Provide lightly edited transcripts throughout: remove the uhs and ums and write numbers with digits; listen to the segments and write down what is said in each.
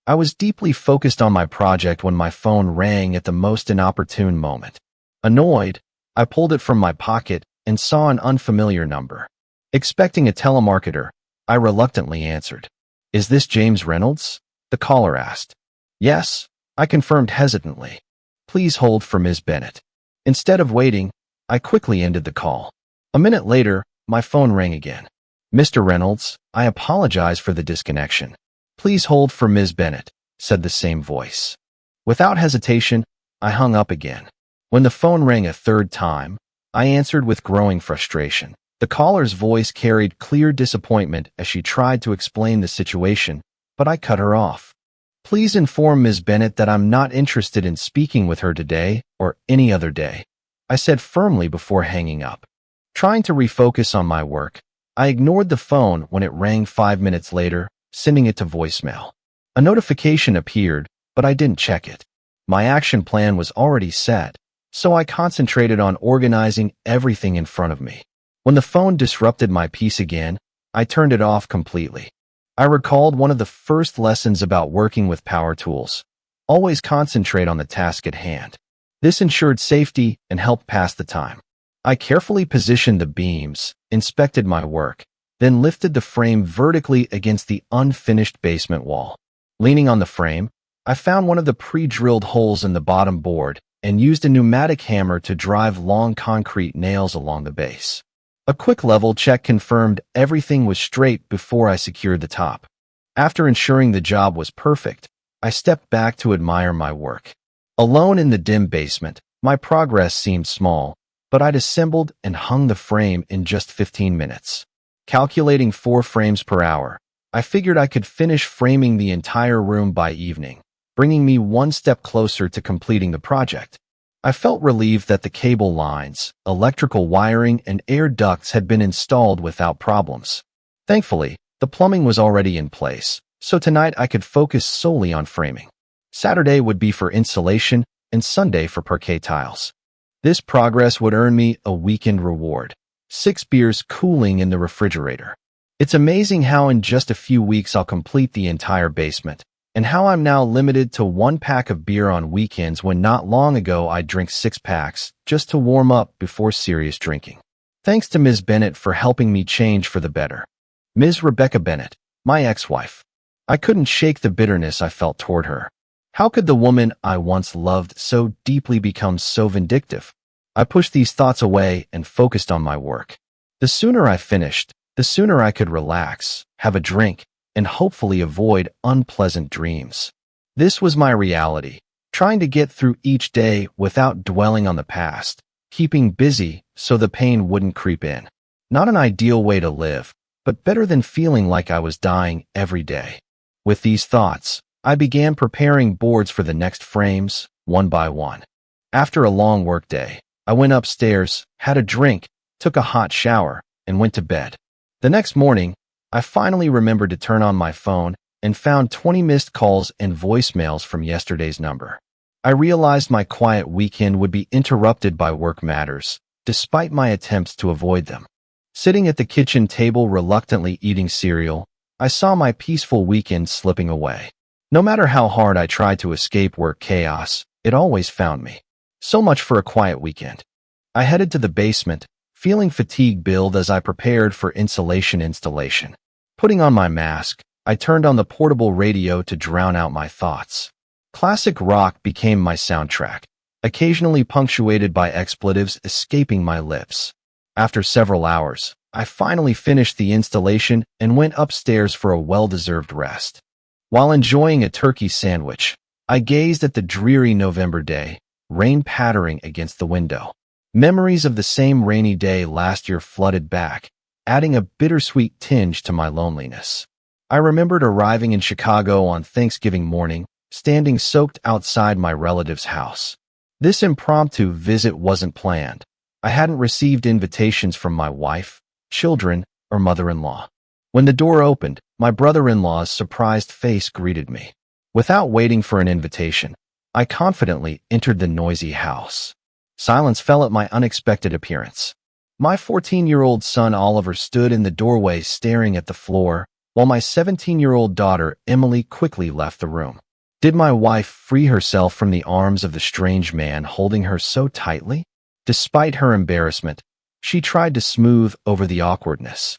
I was deeply focused on my project when my phone rang at the most inopportune moment. Annoyed, I pulled it from my pocket and saw an unfamiliar number. Expecting a telemarketer, I reluctantly answered. "Is this James Reynolds?" the caller asked. "Yes," I confirmed hesitantly. "Please hold for Ms. Bennett." Instead of waiting, I quickly ended the call. A minute later, my phone rang again. "Mr. Reynolds, I apologize for the disconnection. Please hold for Ms. Bennett," said the same voice. Without hesitation, I hung up again. When the phone rang a third time, I answered with growing frustration. The caller's voice carried clear disappointment as she tried to explain the situation, but I cut her off. "Please inform Ms. Bennett that I'm not interested in speaking with her today or any other day," I said firmly before hanging up. Trying to refocus on my work, I ignored the phone when it rang 5 minutes later, sending it to voicemail. A notification appeared, but I didn't check it. My action plan was already set, so I concentrated on organizing everything in front of me. When the phone disrupted my peace again, I turned it off completely. I recalled one of the first lessons about working with power tools. Always concentrate on the task at hand. This ensured safety and helped pass the time. I carefully positioned the beams, inspected my work, then lifted the frame vertically against the unfinished basement wall. Leaning on the frame, I found one of the pre-drilled holes in the bottom board and used a pneumatic hammer to drive long concrete nails along the base. A quick level check confirmed everything was straight before I secured the top. After ensuring the job was perfect, I stepped back to admire my work. Alone in the dim basement, my progress seemed small, but I'd assembled and hung the frame in just 15 minutes. Calculating 4 frames per hour, I figured I could finish framing the entire room by evening, bringing me one step closer to completing the project. I felt relieved that the cable lines, electrical wiring, and air ducts had been installed without problems. Thankfully, the plumbing was already in place, so tonight I could focus solely on framing. Saturday would be for insulation and Sunday for parquet tiles. This progress would earn me a weekend reward: 6 beers cooling in the refrigerator. It's amazing how in just a few weeks I'll complete the entire basement, and how I'm now limited to 1 pack of beer on weekends when not long ago I'd drink 6 packs just to warm up before serious drinking. Thanks to Ms. Bennett for helping me change for the better. Ms. Rebecca Bennett, my ex-wife. I couldn't shake the bitterness I felt toward her. How could the woman I once loved so deeply become so vindictive? I pushed these thoughts away and focused on my work. The sooner I finished, the sooner I could relax, have a drink, and hopefully avoid unpleasant dreams. This was my reality, trying to get through each day without dwelling on the past, keeping busy so the pain wouldn't creep in. Not an ideal way to live, but better than feeling like I was dying every day. With these thoughts, I began preparing boards for the next frames, one by one. After a long workday, I went upstairs, had a drink, took a hot shower, and went to bed. The next morning, I finally remembered to turn on my phone and found 20 missed calls and voicemails from yesterday's number. I realized my quiet weekend would be interrupted by work matters, despite my attempts to avoid them. Sitting at the kitchen table reluctantly eating cereal, I saw my peaceful weekend slipping away. No matter how hard I tried to escape work chaos, it always found me. So much for a quiet weekend. I headed to the basement, feeling fatigue build as I prepared for insulation installation. Putting on my mask, I turned on the portable radio to drown out my thoughts. Classic rock became my soundtrack, occasionally punctuated by expletives escaping my lips. After several hours, I finally finished the installation and went upstairs for a well-deserved rest. While enjoying a turkey sandwich, I gazed at the dreary November day, rain pattering against the window. Memories of the same rainy day last year flooded back, adding a bittersweet tinge to my loneliness. I remembered arriving in Chicago on Thanksgiving morning, standing soaked outside my relative's house. This impromptu visit wasn't planned. I hadn't received invitations from my wife, children, or mother-in-law. When the door opened, my brother-in-law's surprised face greeted me. Without waiting for an invitation, I confidently entered the noisy house. Silence fell at my unexpected appearance. My 14-year-old son Oliver stood in the doorway staring at the floor, while my 17-year-old daughter, Emily, quickly left the room. Did my wife free herself from the arms of the strange man holding her so tightly? Despite her embarrassment, she tried to smooth over the awkwardness.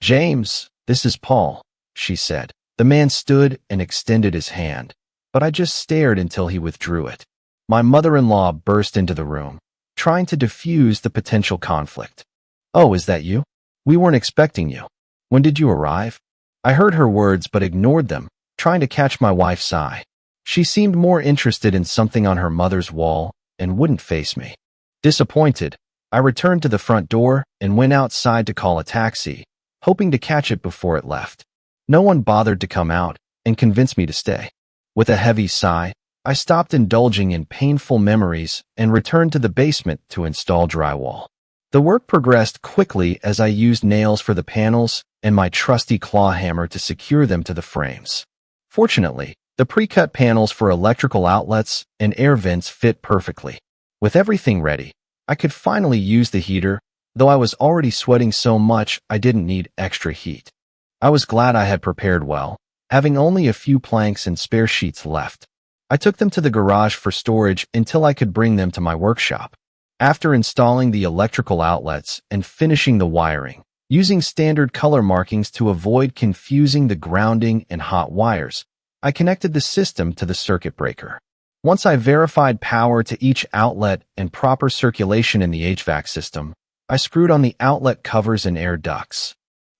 "James, this is Paul," she said. The man stood and extended his hand, but I just stared until he withdrew it. My mother-in-law burst into the room, trying to diffuse the potential conflict. "Oh, is that you? We weren't expecting you. When did you arrive?" I heard her words but ignored them, trying to catch my wife's eye. She seemed more interested in something on her mother's wall and wouldn't face me. Disappointed, I returned to the front door and went outside to call a taxi, hoping to catch it before it left. No one bothered to come out and convince me to stay. With a heavy sigh, I stopped indulging in painful memories and returned to the basement to install drywall. The work progressed quickly as I used nails for the panels and my trusty claw hammer to secure them to the frames. Fortunately, the pre-cut panels for electrical outlets and air vents fit perfectly. With everything ready, I could finally use the heater, though I was already sweating so much I didn't need extra heat. I was glad I had prepared well, having only a few planks and spare sheets left. I took them to the garage for storage until I could bring them to my workshop. After installing the electrical outlets and finishing the wiring, using standard color markings to avoid confusing the grounding and hot wires, I connected the system to the circuit breaker. Once I verified power to each outlet and proper circulation in the HVAC system, I screwed on the outlet covers and air ducts.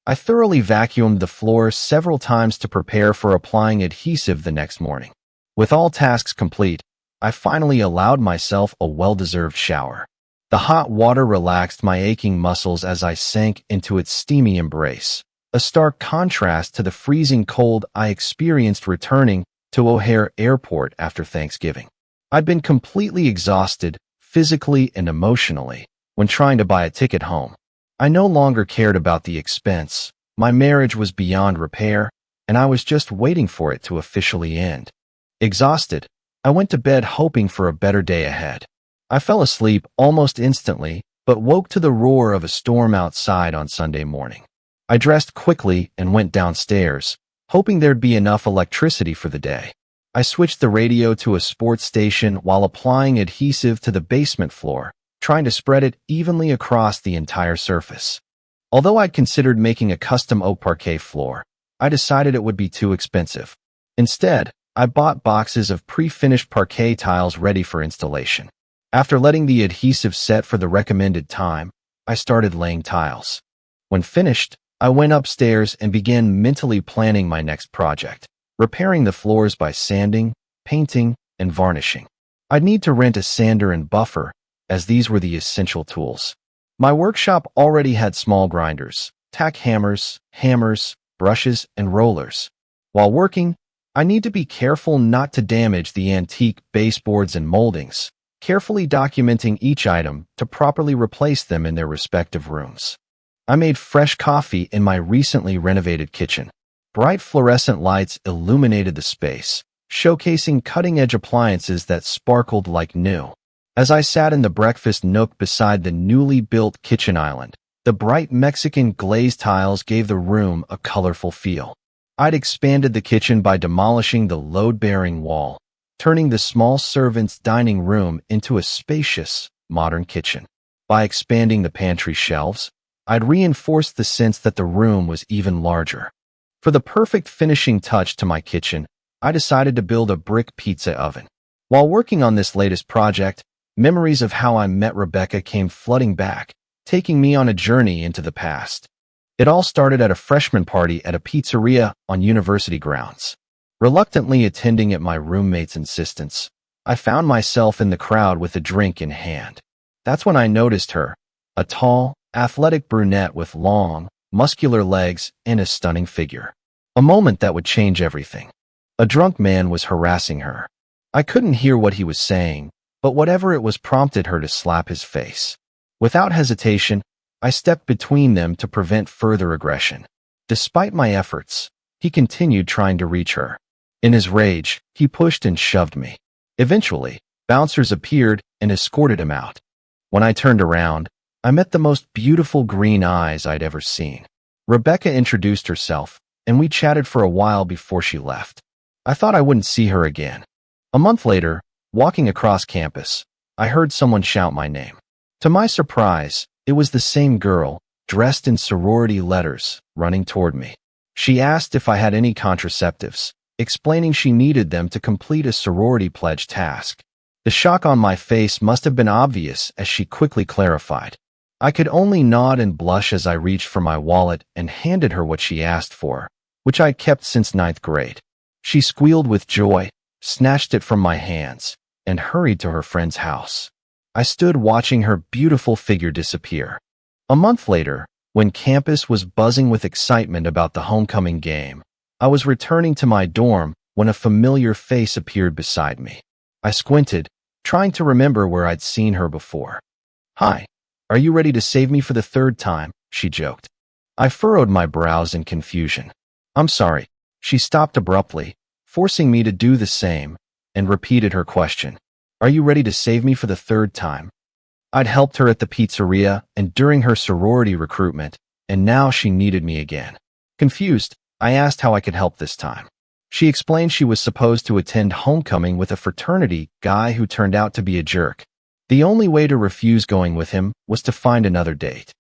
I thoroughly vacuumed the floor several times to prepare for applying adhesive the next morning. With all tasks complete, I finally allowed myself a well-deserved shower. The hot water relaxed my aching muscles as I sank into its steamy embrace, a stark contrast to the freezing cold I experienced returning to O'Hare Airport after Thanksgiving. I'd been completely exhausted, physically and emotionally, when trying to buy a ticket home. I no longer cared about the expense. My marriage was beyond repair, and I was just waiting for it to officially end. Exhausted, I went to bed hoping for a better day ahead. I fell asleep almost instantly, but woke to the roar of a storm outside on Sunday morning. I dressed quickly and went downstairs, hoping there'd be enough electricity for the day. I switched the radio to a sports station while applying adhesive to the basement floor, trying to spread it evenly across the entire surface. Although I'd considered making a custom oak parquet floor, I decided it would be too expensive. Instead, I bought boxes of pre-finished parquet tiles ready for installation. After letting the adhesive set for the recommended time, I started laying tiles. When finished, I went upstairs and began mentally planning my next project, repairing the floors by sanding, painting, and varnishing. I'd need to rent a sander and buffer, as these were the essential tools. My workshop already had small grinders, tack hammers, brushes, and rollers. While working, I need to be careful not to damage the antique baseboards and moldings, carefully documenting each item to properly replace them in their respective rooms. I made fresh coffee in my recently renovated kitchen. Bright fluorescent lights illuminated the space, showcasing cutting-edge appliances that sparkled like new. As I sat in the breakfast nook beside the newly built kitchen island, the bright Mexican glazed tiles gave the room a colorful feel. I'd expanded the kitchen by demolishing the load-bearing wall, turning the small servants' dining room into a spacious, modern kitchen. By expanding the pantry shelves, I'd reinforced the sense that the room was even larger. For the perfect finishing touch to my kitchen, I decided to build a brick pizza oven. While working on this latest project, memories of how I met Rebecca came flooding back, taking me on a journey into the past. It all started at a freshman party at a pizzeria on university grounds. Reluctantly attending at my roommate's insistence, I found myself in the crowd with a drink in hand. That's when I noticed her, a tall, athletic brunette with long, muscular legs and a stunning figure. A moment that would change everything. A drunk man was harassing her. I couldn't hear what he was saying, but whatever it was prompted her to slap his face. Without hesitation, I stepped between them to prevent further aggression. Despite my efforts, he continued trying to reach her. In his rage, he pushed and shoved me. Eventually, bouncers appeared and escorted him out. When I turned around, I met the most beautiful green eyes I'd ever seen. Rebecca introduced herself, and we chatted for a while before she left. I thought I wouldn't see her again. A month later, walking across campus, I heard someone shout my name. To my surprise, it was the same girl, dressed in sorority letters, running toward me. She asked if I had any contraceptives, explaining she needed them to complete a sorority pledge task. The shock on my face must have been obvious as she quickly clarified. I could only nod and blush as I reached for my wallet and handed her what she asked for, which I'd kept since 9th grade. She squealed with joy, snatched it from my hands, and hurried to her friend's house. I stood watching her beautiful figure disappear. A month later, when campus was buzzing with excitement about the homecoming game, I was returning to my dorm when a familiar face appeared beside me. I squinted, trying to remember where I'd seen her before. "Hi, are you ready to save me for the third time?" she joked. I furrowed my brows in confusion. "I'm sorry." She stopped abruptly, forcing me to do the same, and repeated her question. "Are you ready to save me for the third time?" I'd helped her at the pizzeria and during her sorority recruitment, and now she needed me again. Confused, I asked how I could help this time. She explained she was supposed to attend homecoming with a fraternity guy who turned out to be a jerk. The only way to refuse going with him was to find another date.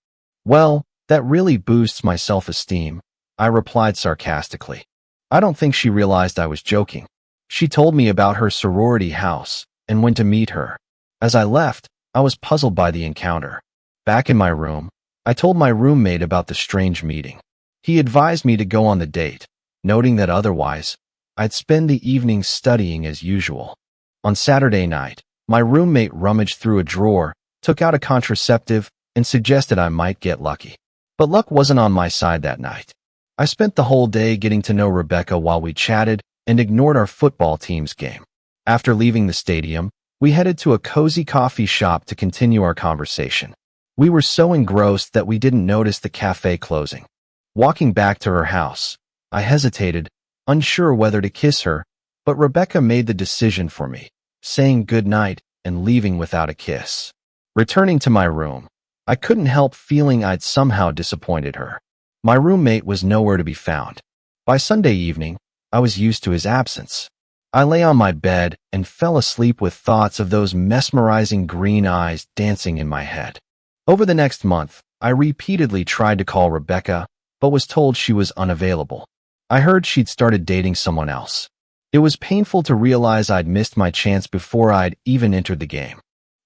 "Well, that really boosts my self-esteem," I replied sarcastically. I don't think she realized I was joking. She told me about her sorority house and when to meet her. As I left, I was puzzled by the encounter. Back in my room, I told my roommate about the strange meeting. He advised me to go on the date, noting that otherwise, I'd spend the evening studying as usual. On Saturday night, my roommate rummaged through a drawer, took out a contraceptive, and suggested I might get lucky. But luck wasn't on my side that night. I spent the whole day getting to know Rebecca while we chatted and ignored our football team's game. After leaving the stadium, we headed to a cozy coffee shop to continue our conversation. We were so engrossed that we didn't notice the cafe closing. Walking back to her house, I hesitated, unsure whether to kiss her, but Rebecca made the decision for me, saying goodnight and leaving without a kiss. Returning to my room, I couldn't help feeling I'd somehow disappointed her. My roommate was nowhere to be found. By Sunday evening, I was used to his absence. I lay on my bed and fell asleep with thoughts of those mesmerizing green eyes dancing in my head. Over the next month, I repeatedly tried to call Rebecca, but was told she was unavailable. I heard she'd started dating someone else. It was painful to realize I'd missed my chance before I'd even entered the game.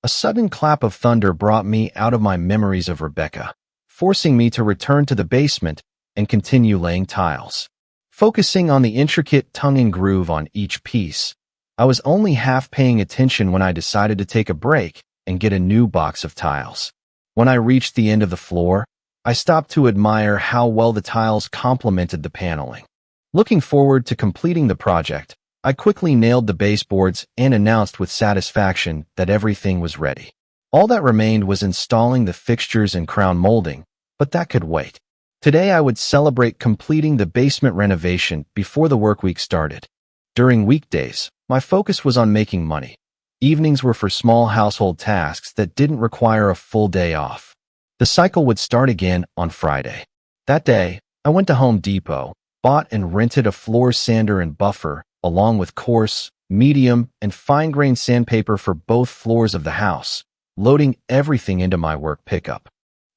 A sudden clap of thunder brought me out of my memories of Rebecca, forcing me to return to the basement and continue laying tiles. Focusing on the intricate tongue and groove on each piece, I was only half paying attention when I decided to take a break and get a new box of tiles. When I reached the end of the floor, I stopped to admire how well the tiles complemented the paneling. Looking forward to completing the project, I quickly nailed the baseboards and announced with satisfaction that everything was ready. All that remained was installing the fixtures and crown molding, but that could wait. Today I would celebrate completing the basement renovation before the work week started. During weekdays, my focus was on making money. Evenings were for small household tasks that didn't require a full day off. The cycle would start again on Friday. That day, I went to Home Depot, bought and rented a floor sander and buffer, along with coarse, medium, and fine-grained sandpaper for both floors of the house, loading everything into my work pickup.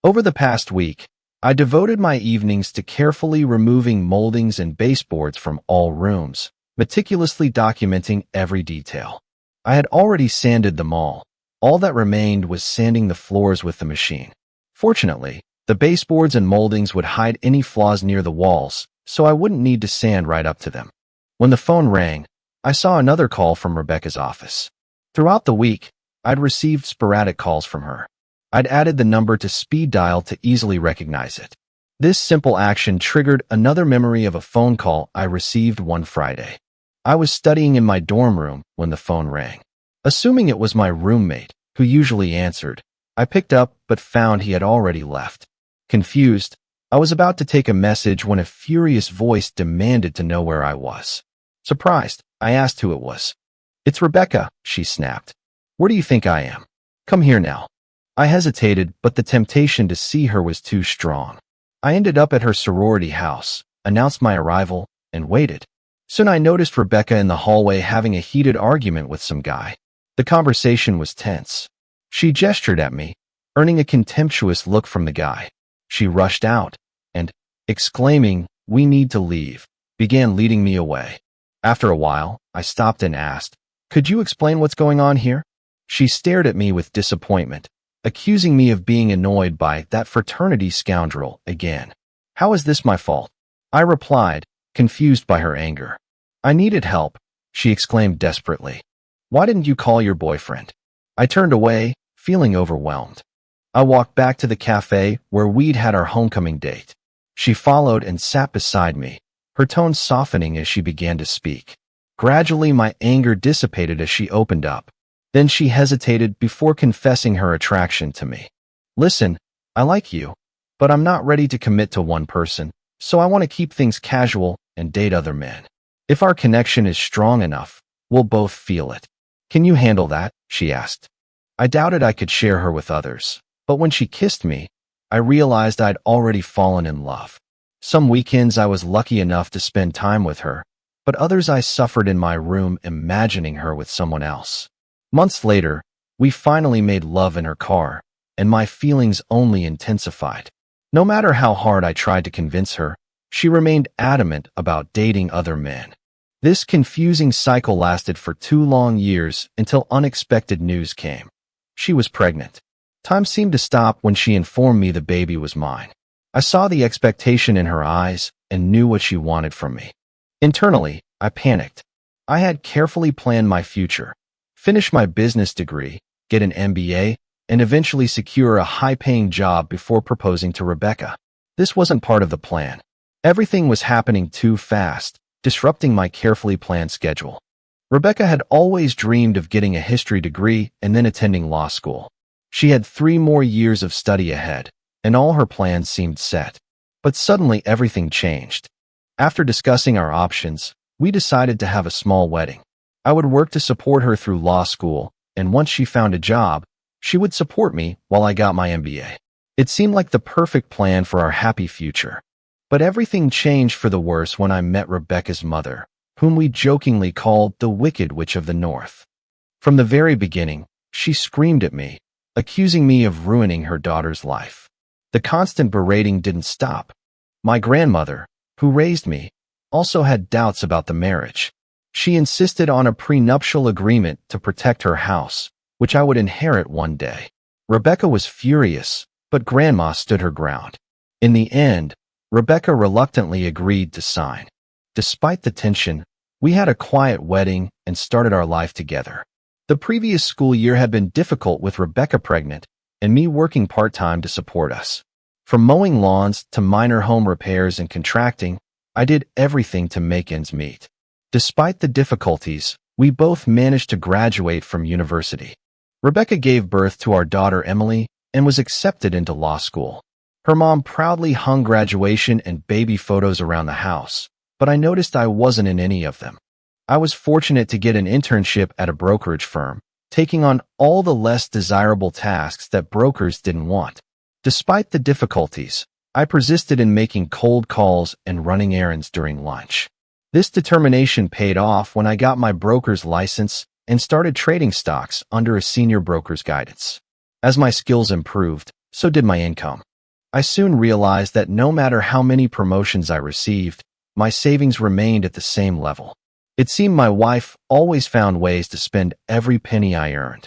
Over the past week, I devoted my evenings to carefully removing moldings and baseboards from all rooms, meticulously documenting every detail. I had already sanded them all. All that remained was sanding the floors with the machine. Fortunately, the baseboards and moldings would hide any flaws near the walls, so I wouldn't need to sand right up to them. When the phone rang, I saw another call from Rebecca's office. Throughout the week, I'd received sporadic calls from her. I'd added the number to speed dial to easily recognize it. This simple action triggered another memory of a phone call I received one Friday. I was studying in my dorm room when the phone rang. Assuming it was my roommate, who usually answered, I picked up but found he had already left. Confused, I was about to take a message when a furious voice demanded to know where I was. Surprised, I asked who it was. "It's Rebecca," she snapped. "Where do you think I am? Come here now." I hesitated, but the temptation to see her was too strong. I ended up at her sorority house, announced my arrival, and waited. Soon I noticed Rebecca in the hallway having a heated argument with some guy. The conversation was tense. She gestured at me, earning a contemptuous look from the guy. She rushed out and, exclaiming, "We need to leave," began leading me away. After a while, I stopped and asked, "Could you explain what's going on here?" She stared at me with disappointment, accusing me of being annoyed by that fraternity scoundrel again. "How is this my fault?" I replied, confused by her anger. "I needed help," she exclaimed desperately. "Why didn't you call your boyfriend?" I turned away, feeling overwhelmed. I walked back to the cafe where we'd had our homecoming date. She followed and sat beside me, her tone softening as she began to speak. Gradually, my anger dissipated as she opened up. Then she hesitated before confessing her attraction to me. "Listen, I like you, but I'm not ready to commit to one person, so I want to keep things casual and date other men. If our connection is strong enough, we'll both feel it. Can you handle that?" she asked. I doubted I could share her with others, but when she kissed me, I realized I'd already fallen in love. Some weekends I was lucky enough to spend time with her, but others I suffered in my room imagining her with someone else. Months later, we finally made love in her car, and my feelings only intensified. No matter how hard I tried to convince her, she remained adamant about dating other men. This confusing cycle lasted for 2 long years until unexpected news came. She was pregnant. Time seemed to stop when she informed me the baby was mine. I saw the expectation in her eyes and knew what she wanted from me. Internally, I panicked. I had carefully planned my future, finish my business degree, get an MBA, and eventually secure a high-paying job before proposing to Rebecca. This wasn't part of the plan. Everything was happening too fast, disrupting my carefully planned schedule. Rebecca had always dreamed of getting a history degree and then attending law school. She had 3 more years of study ahead, and all her plans seemed set. But suddenly everything changed. After discussing our options, we decided to have a small wedding. I would work to support her through law school, and once she found a job, she would support me while I got my MBA. It seemed like the perfect plan for our happy future. But everything changed for the worse when I met Rebecca's mother, whom we jokingly called the Wicked Witch of the North. From the very beginning, she screamed at me, accusing me of ruining her daughter's life. The constant berating didn't stop. My grandmother, who raised me, also had doubts about the marriage. She insisted on a prenuptial agreement to protect her house, which I would inherit one day. Rebecca was furious, but Grandma stood her ground. In the end, Rebecca reluctantly agreed to sign. Despite the tension, we had a quiet wedding and started our life together. The previous school year had been difficult with Rebecca pregnant and me working part-time to support us. From mowing lawns to minor home repairs and contracting, I did everything to make ends meet. Despite the difficulties, we both managed to graduate from university. Rebecca gave birth to our daughter Emily and was accepted into law school. Her mom proudly hung graduation and baby photos around the house, but I noticed I wasn't in any of them. I was fortunate to get an internship at a brokerage firm, taking on all the less desirable tasks that brokers didn't want. Despite the difficulties, I persisted in making cold calls and running errands during lunch. This determination paid off when I got my broker's license and started trading stocks under a senior broker's guidance. As my skills improved, so did my income. I soon realized that no matter how many promotions I received, my savings remained at the same level. It seemed my wife always found ways to spend every penny I earned.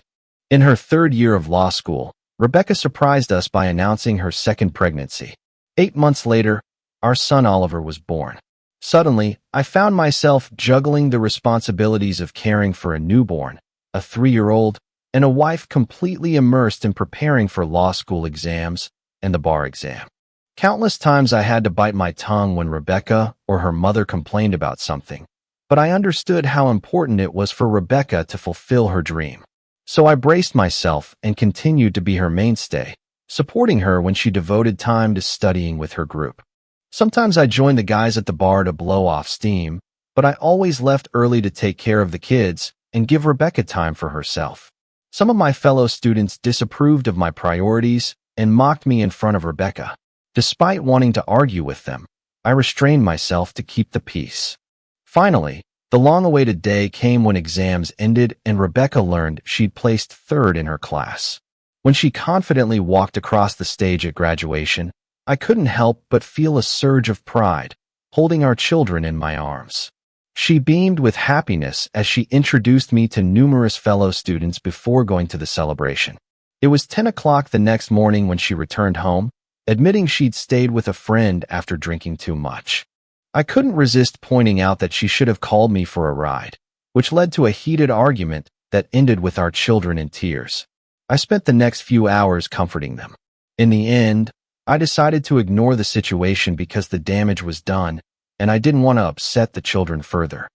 In her 3rd year of law school, Rebecca surprised us by announcing her 2nd pregnancy. 8 months later, our son Oliver was born. Suddenly, I found myself juggling the responsibilities of caring for a newborn, a 3-year-old, and a wife completely immersed in preparing for law school exams and the bar exam. Countless times I had to bite my tongue when Rebecca or her mother complained about something, but I understood how important it was for Rebecca to fulfill her dream. So I braced myself and continued to be her mainstay, supporting her when she devoted time to studying with her group. Sometimes I joined the guys at the bar to blow off steam, but I always left early to take care of the kids and give Rebecca time for herself. Some of my fellow students disapproved of my priorities and mocked me in front of Rebecca. Despite wanting to argue with them, I restrained myself to keep the peace. Finally, the long-awaited day came when exams ended and Rebecca learned she'd placed third in her class. When she confidently walked across the stage at graduation, I couldn't help but feel a surge of pride, holding our children in my arms. She beamed with happiness as she introduced me to numerous fellow students before going to the celebration. It was 10 o'clock the next morning when she returned home, admitting she'd stayed with a friend after drinking too much. I couldn't resist pointing out that she should have called me for a ride, which led to a heated argument that ended with our children in tears. I spent the next few hours comforting them. In the end, I decided to ignore the situation because the damage was done, and I didn't want to upset the children further.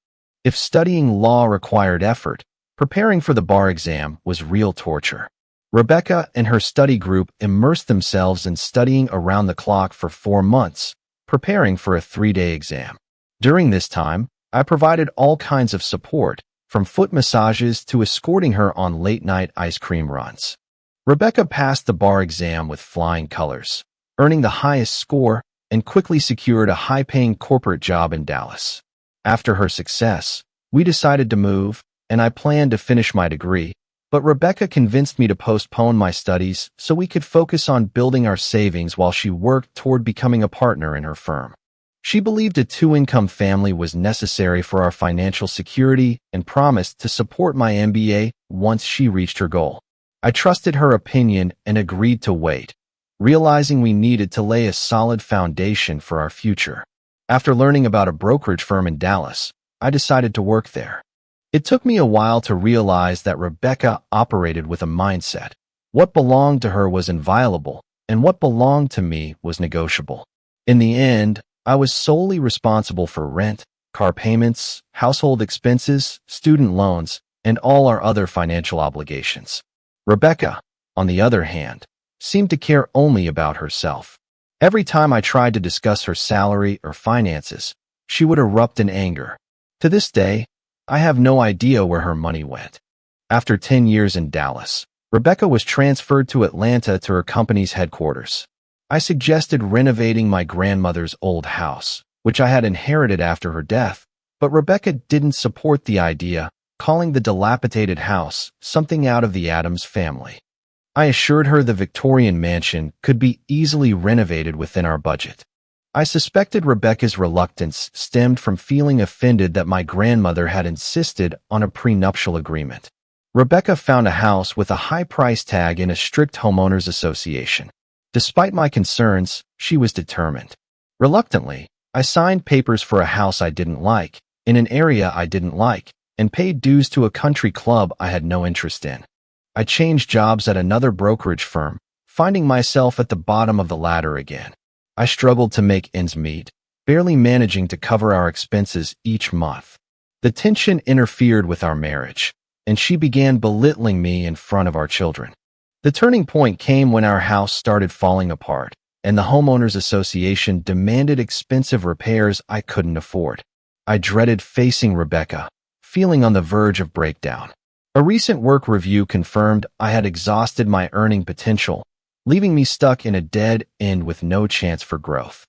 If studying law required effort, preparing for the bar exam was real torture. Rebecca and her study group immersed themselves in studying around the clock for 4 months, preparing for a 3-day exam. During this time, I provided all kinds of support, from foot massages to escorting her on late-night ice cream runs. Rebecca passed the bar exam with flying colors, earning the highest score and quickly secured a high-paying corporate job in Dallas. After her success, we decided to move, and I planned to finish my degree, but Rebecca convinced me to postpone my studies so we could focus on building our savings while she worked toward becoming a partner in her firm. She believed a 2-income family was necessary for our financial security and promised to support my MBA once she reached her goal. I trusted her opinion and agreed to wait, realizing we needed to lay a solid foundation for our future. After learning about a brokerage firm in Dallas, I decided to work there. It took me a while to realize that Rebecca operated with a mindset. What belonged to her was inviolable, and what belonged to me was negotiable. In the end, I was solely responsible for rent, car payments, household expenses, student loans, and all our other financial obligations. Rebecca, on the other hand, seemed to care only about herself. Every time I tried to discuss her salary or finances, she would erupt in anger. To this day, I have no idea where her money went. After 10 years in Dallas, Rebecca was transferred to Atlanta to her company's headquarters. I suggested renovating my grandmother's old house, which I had inherited after her death, but Rebecca didn't support the idea, calling the dilapidated house something out of the Addams Family. I assured her the Victorian mansion could be easily renovated within our budget. I suspected Rebecca's reluctance stemmed from feeling offended that my grandmother had insisted on a prenuptial agreement. Rebecca found a house with a high price tag in a strict homeowners association. Despite my concerns, she was determined. Reluctantly, I signed papers for a house I didn't like, in an area I didn't like, and paid dues to a country club I had no interest in. I changed jobs at another brokerage firm, finding myself at the bottom of the ladder again. I struggled to make ends meet, barely managing to cover our expenses each month. The tension interfered with our marriage, and she began belittling me in front of our children. The turning point came when our house started falling apart, and the homeowners association demanded expensive repairs I couldn't afford. I dreaded facing Rebecca, feeling on the verge of breakdown. A recent work review confirmed I had exhausted my earning potential, leaving me stuck in a dead end with no chance for growth.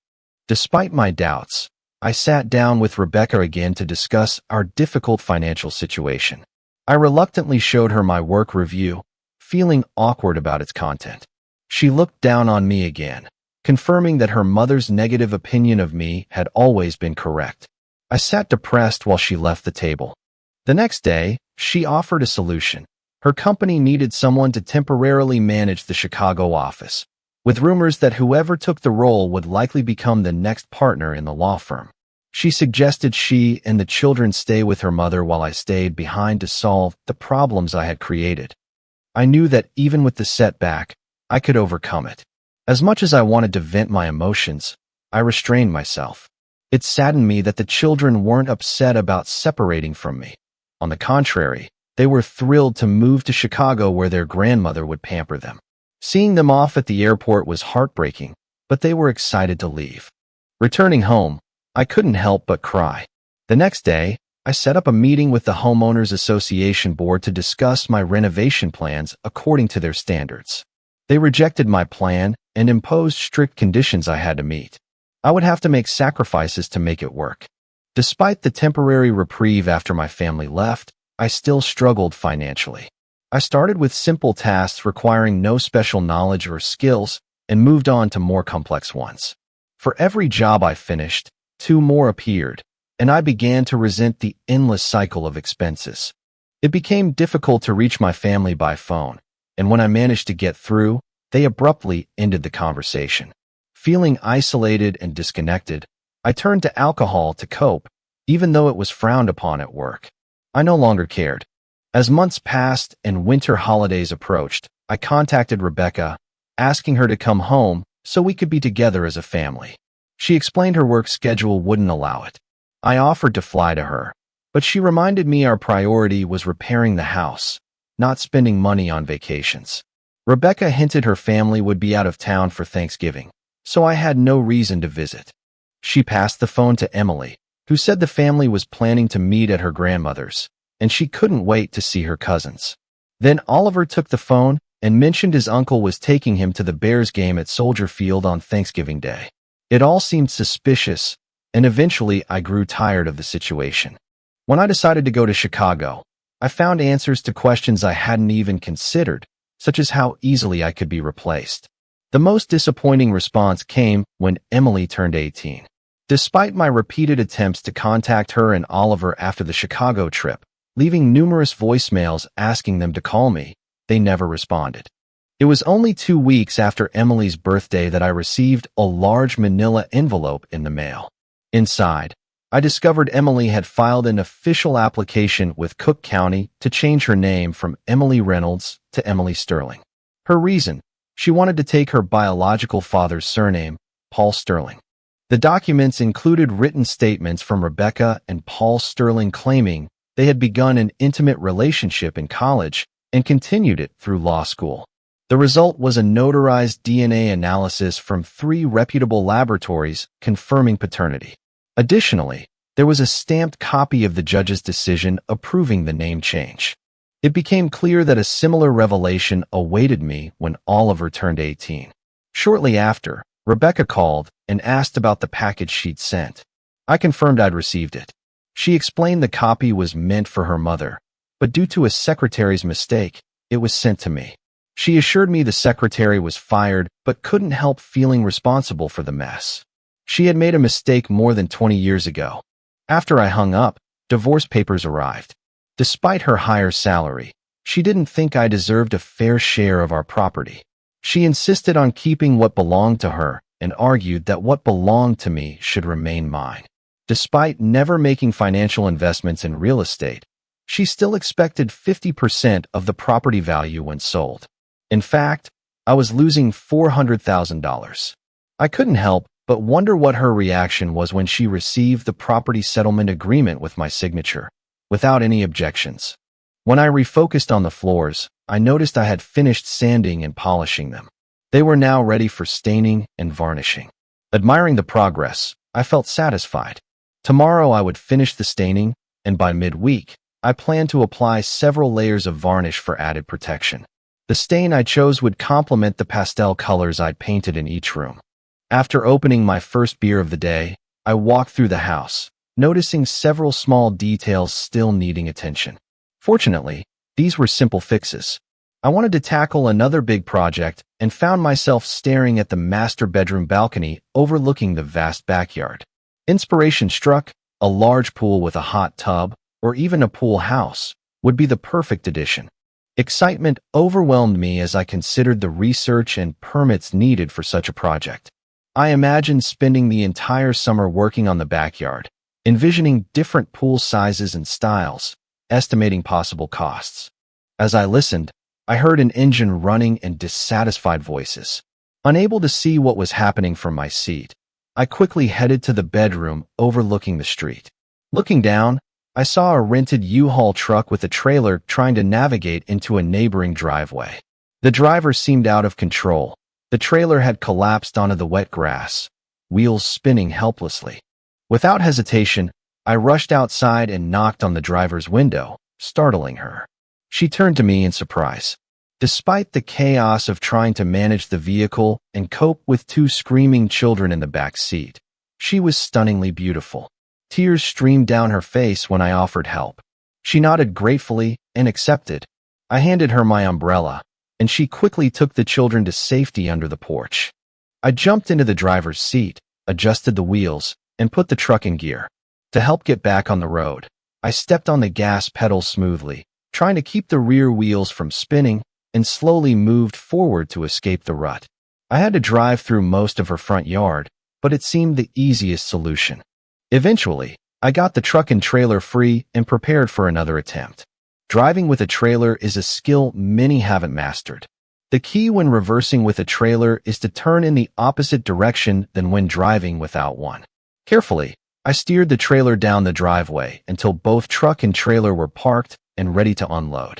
Despite my doubts, I sat down with Rebecca again to discuss our difficult financial situation. I reluctantly showed her my work review, feeling awkward about its content. She looked down on me again, confirming that her mother's negative opinion of me had always been correct. I sat depressed while she left the table. The next day, she offered a solution. Her company needed someone to temporarily manage the Chicago office, with rumors that whoever took the role would likely become the next partner in the law firm. She suggested she and the children stay with her mother while I stayed behind to solve the problems I had created. I knew that even with the setback, I could overcome it. As much as I wanted to vent my emotions, I restrained myself. It saddened me that the children weren't upset about separating from me. On the contrary, they were thrilled to move to Chicago where their grandmother would pamper them. Seeing them off at the airport was heartbreaking, but they were excited to leave. Returning home, I couldn't help but cry. The next day, I set up a meeting with the Homeowners Association board to discuss my renovation plans according to their standards. They rejected my plan and imposed strict conditions I had to meet. I would have to make sacrifices to make it work. Despite the temporary reprieve after my family left, I still struggled financially. I started with simple tasks requiring no special knowledge or skills and moved on to more complex ones. For every job I finished, two more appeared, and I began to resent the endless cycle of expenses. It became difficult to reach my family by phone, and when I managed to get through, they abruptly ended the conversation. Feeling isolated and disconnected, I turned to alcohol to cope, even though it was frowned upon at work. I no longer cared. As months passed and winter holidays approached, I contacted Rebecca, asking her to come home so we could be together as a family. She explained her work schedule wouldn't allow it. I offered to fly to her, but she reminded me our priority was repairing the house, not spending money on vacations. Rebecca hinted her family would be out of town for Thanksgiving, so I had no reason to visit. She passed the phone to Emily, who said the family was planning to meet at her grandmother's, and she couldn't wait to see her cousins. Then Oliver took the phone and mentioned his uncle was taking him to the Bears game at Soldier Field on Thanksgiving Day. It all seemed suspicious, and eventually I grew tired of the situation. When I decided to go to Chicago, I found answers to questions I hadn't even considered, such as how easily I could be replaced. The most disappointing response came when Emily turned 18. Despite my repeated attempts to contact her and Oliver after the Chicago trip, leaving numerous voicemails asking them to call me, they never responded. It was only 2 weeks after Emily's birthday that I received a large manila envelope in the mail. Inside, I discovered Emily had filed an official application with Cook County to change her name from Emily Reynolds to Emily Sterling. Her reason: she wanted to take her biological father's surname, Paul Sterling. The documents included written statements from Rebecca and Paul Sterling claiming they had begun an intimate relationship in college and continued it through law school. The result was a notarized DNA analysis from 3 reputable laboratories confirming paternity. Additionally, there was a stamped copy of the judge's decision approving the name change. It became clear that a similar revelation awaited me when Oliver turned 18. Shortly after, Rebecca called and asked about the package she'd sent. I confirmed I'd received it. She explained the copy was meant for her mother, but due to a secretary's mistake, it was sent to me. She assured me the secretary was fired but couldn't help feeling responsible for the mess. She had made a mistake more than 20 years ago. After I hung up, divorce papers arrived. Despite her higher salary, she didn't think I deserved a fair share of our property. She insisted on keeping what belonged to her and argued that what belonged to me should remain mine. Despite never making financial investments in real estate, she still expected 50% of the property value when sold. In fact, I was losing $400,000. I couldn't help but wonder what her reaction was when she received the property settlement agreement with my signature, without any objections. When I refocused on the floors, I noticed I had finished sanding and polishing them. They were now ready for staining and varnishing. Admiring the progress, I felt satisfied. Tomorrow I would finish the staining, and by midweek, I planned to apply several layers of varnish for added protection. The stain I chose would complement the pastel colors I'd painted in each room. After opening my first beer of the day, I walked through the house, noticing several small details still needing attention. Fortunately, these were simple fixes. I wanted to tackle another big project and found myself staring at the master bedroom balcony overlooking the vast backyard. Inspiration struck: a large pool with a hot tub, or even a pool house, would be the perfect addition. Excitement overwhelmed me as I considered the research and permits needed for such a project. I imagined spending the entire summer working on the backyard, envisioning different pool sizes and styles, estimating possible costs. As I listened, I heard an engine running and dissatisfied voices. Unable to see what was happening from my seat, I quickly headed to the bedroom overlooking the street. Looking down, I saw a rented U-Haul truck with a trailer trying to navigate into a neighboring driveway. The driver seemed out of control. The trailer had collapsed onto the wet grass, wheels spinning helplessly. Without hesitation, I rushed outside and knocked on the driver's window, startling her. She turned to me in surprise. Despite the chaos of trying to manage the vehicle and cope with 2 screaming children in the back seat, She was stunningly beautiful. Tears streamed down her face when I offered help. She nodded gratefully and accepted. I handed her my umbrella, and she quickly took the children to safety under the porch. I jumped into the driver's seat, adjusted the wheels, and put the truck in gear. To help get back on the road, I stepped on the gas pedal smoothly, trying to keep the rear wheels from spinning, and slowly moved forward to escape the rut. I had to drive through most of her front yard, but it seemed the easiest solution. Eventually, I got the truck and trailer free and prepared for another attempt. Driving with a trailer is a skill many haven't mastered. The key when reversing with a trailer is to turn in the opposite direction than when driving without one. Carefully, I steered the trailer down the driveway until both truck and trailer were parked and ready to unload.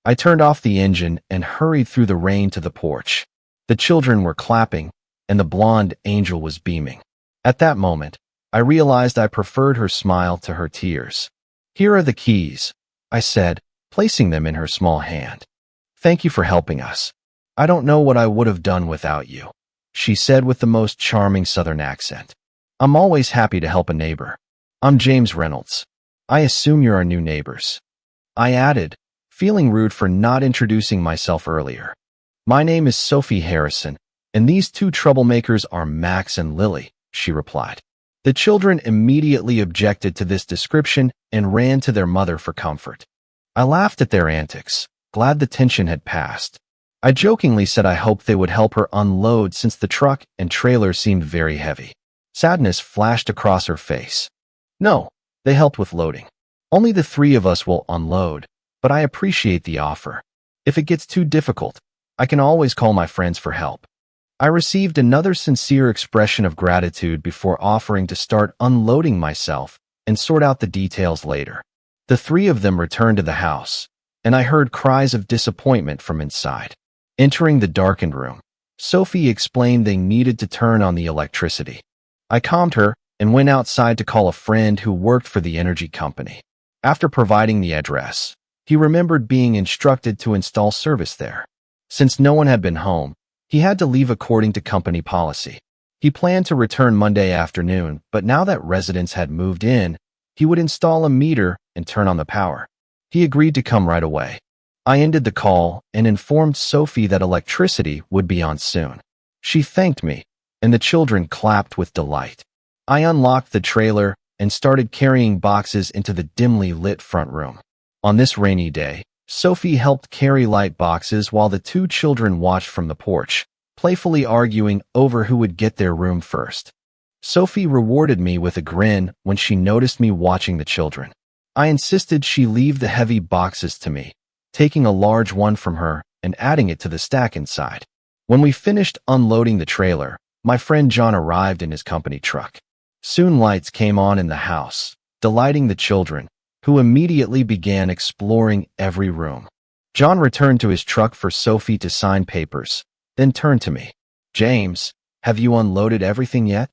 I turned off the engine and hurried through the rain to the porch. The children were clapping, and the blonde angel was beaming. At that moment, I realized I preferred her smile to her tears. "Here are the keys," I said, placing them in her small hand. "Thank you for helping us. I don't know what I would have done without you," she said with the most charming Southern accent. "I'm always happy to help a neighbor. I'm James Reynolds. I assume you're our new neighbors," I added, feeling rude for not introducing myself earlier. "My name is Sophie Harrison, and these two troublemakers are Max and Lily," she replied. The children immediately objected to this description and ran to their mother for comfort. I laughed at their antics, glad the tension had passed. I jokingly said I hoped they would help her unload since the truck and trailer seemed very heavy. Sadness flashed across her face. "No, they helped with loading. Only the three of us will unload, but I appreciate the offer. If it gets too difficult, I can always call my friends for help." I received another sincere expression of gratitude before offering to start unloading myself and sort out the details later. The three of them returned to the house, and I heard cries of disappointment from inside. Entering the darkened room, Sophie explained they needed to turn on the electricity. I calmed her and went outside to call a friend who worked for the energy company. After providing the address, he remembered being instructed to install service there. Since no one had been home, he had to leave according to company policy. He planned to return Monday afternoon, but now that residents had moved in, he would install a meter and turn on the power. He agreed to come right away. I ended the call and informed Sophie that electricity would be on soon. She thanked me, and the children clapped with delight. I unlocked the trailer and started carrying boxes into the dimly lit front room. On this rainy day, Sophie helped carry light boxes while the two children watched from the porch, playfully arguing over who would get their room first. Sophie rewarded me with a grin when she noticed me watching the children. I insisted she leave the heavy boxes to me, taking a large one from her and adding it to the stack inside. When we finished unloading the trailer, my friend John arrived in his company truck. Soon lights came on in the house, delighting the children, who immediately began exploring every room. John returned to his truck for Sophie to sign papers, then turned to me. "James, have you unloaded everything yet?"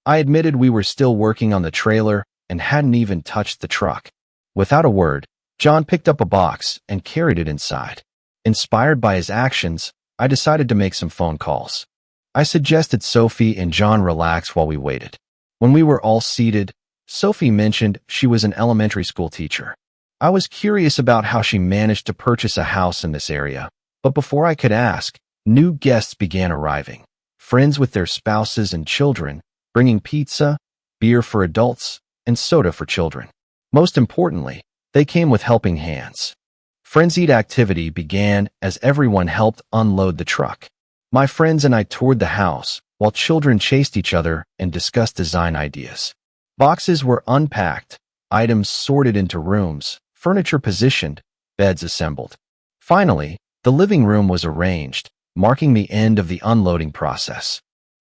I admitted we were still working on the trailer and hadn't even touched the truck. Without a word, John picked up a box and carried it inside. Inspired by his actions, I decided to make some phone calls. I suggested Sophie and John relax while we waited. When we were all seated, Sophie mentioned she was an elementary school teacher. I was curious about how she managed to purchase a house in this area, but before I could ask, new guests began arriving. Friends with their spouses and children, bringing pizza, beer for adults, and soda for children. Most importantly, they came with helping hands. Frenzied activity began as everyone helped unload the truck. My friends and I toured the house, while children chased each other and discussed design ideas. Boxes were unpacked, items sorted into rooms, furniture positioned, beds assembled. Finally, the living room was arranged, marking the end of the unloading process.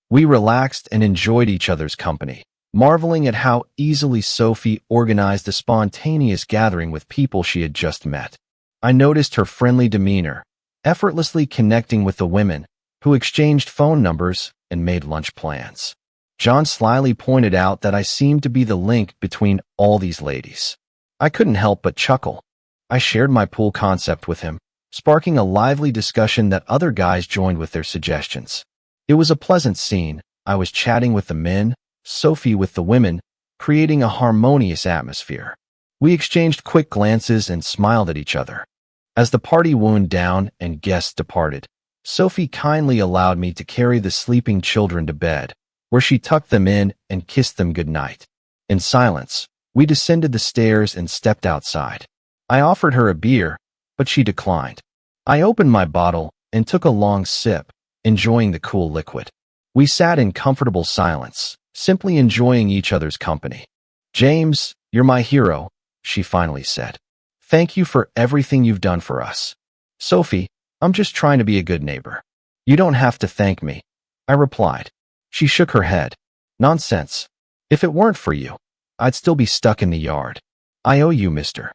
We relaxed and enjoyed each other's company, marveling at how easily Sophie organized a spontaneous gathering with people she had just met. I noticed her friendly demeanor, effortlessly connecting with the women, who exchanged phone numbers and made lunch plans. John slyly pointed out that I seemed to be the link between all these ladies. I couldn't help but chuckle. I shared my pool concept with him, sparking a lively discussion that other guys joined with their suggestions. It was a pleasant scene. I was chatting with the men, Sophie with the women, creating a harmonious atmosphere. We exchanged quick glances and smiled at each other. As the party wound down and guests departed, Sophie kindly allowed me to carry the sleeping children to bed, where she tucked them in and kissed them goodnight. In silence, we descended the stairs and stepped outside. I offered her a beer, but she declined. I opened my bottle and took a long sip, enjoying the cool liquid. We sat in comfortable silence, simply enjoying each other's company. "James, you're my hero," she finally said. "Thank you for everything you've done for us." "Sophie, I'm just trying to be a good neighbor." "You don't have to thank me," I replied. She shook her head. "Nonsense. If it weren't for you, I'd still be stuck in the yard. I owe you, mister."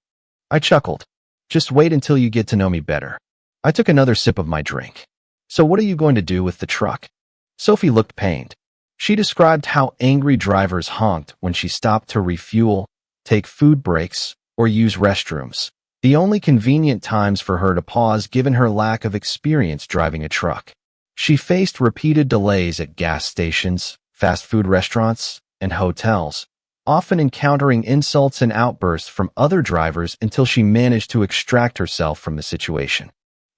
I chuckled. "Just wait until you get to know me better." I took another sip of my drink. "So what are you going to do with the truck?" Sophie looked pained. She described how angry drivers honked when she stopped to refuel, take food breaks, or use restrooms, the only convenient times for her to pause given her lack of experience driving a truck. She faced repeated delays at gas stations, fast food restaurants, and hotels, often encountering insults and outbursts from other drivers until she managed to extract herself from the situation.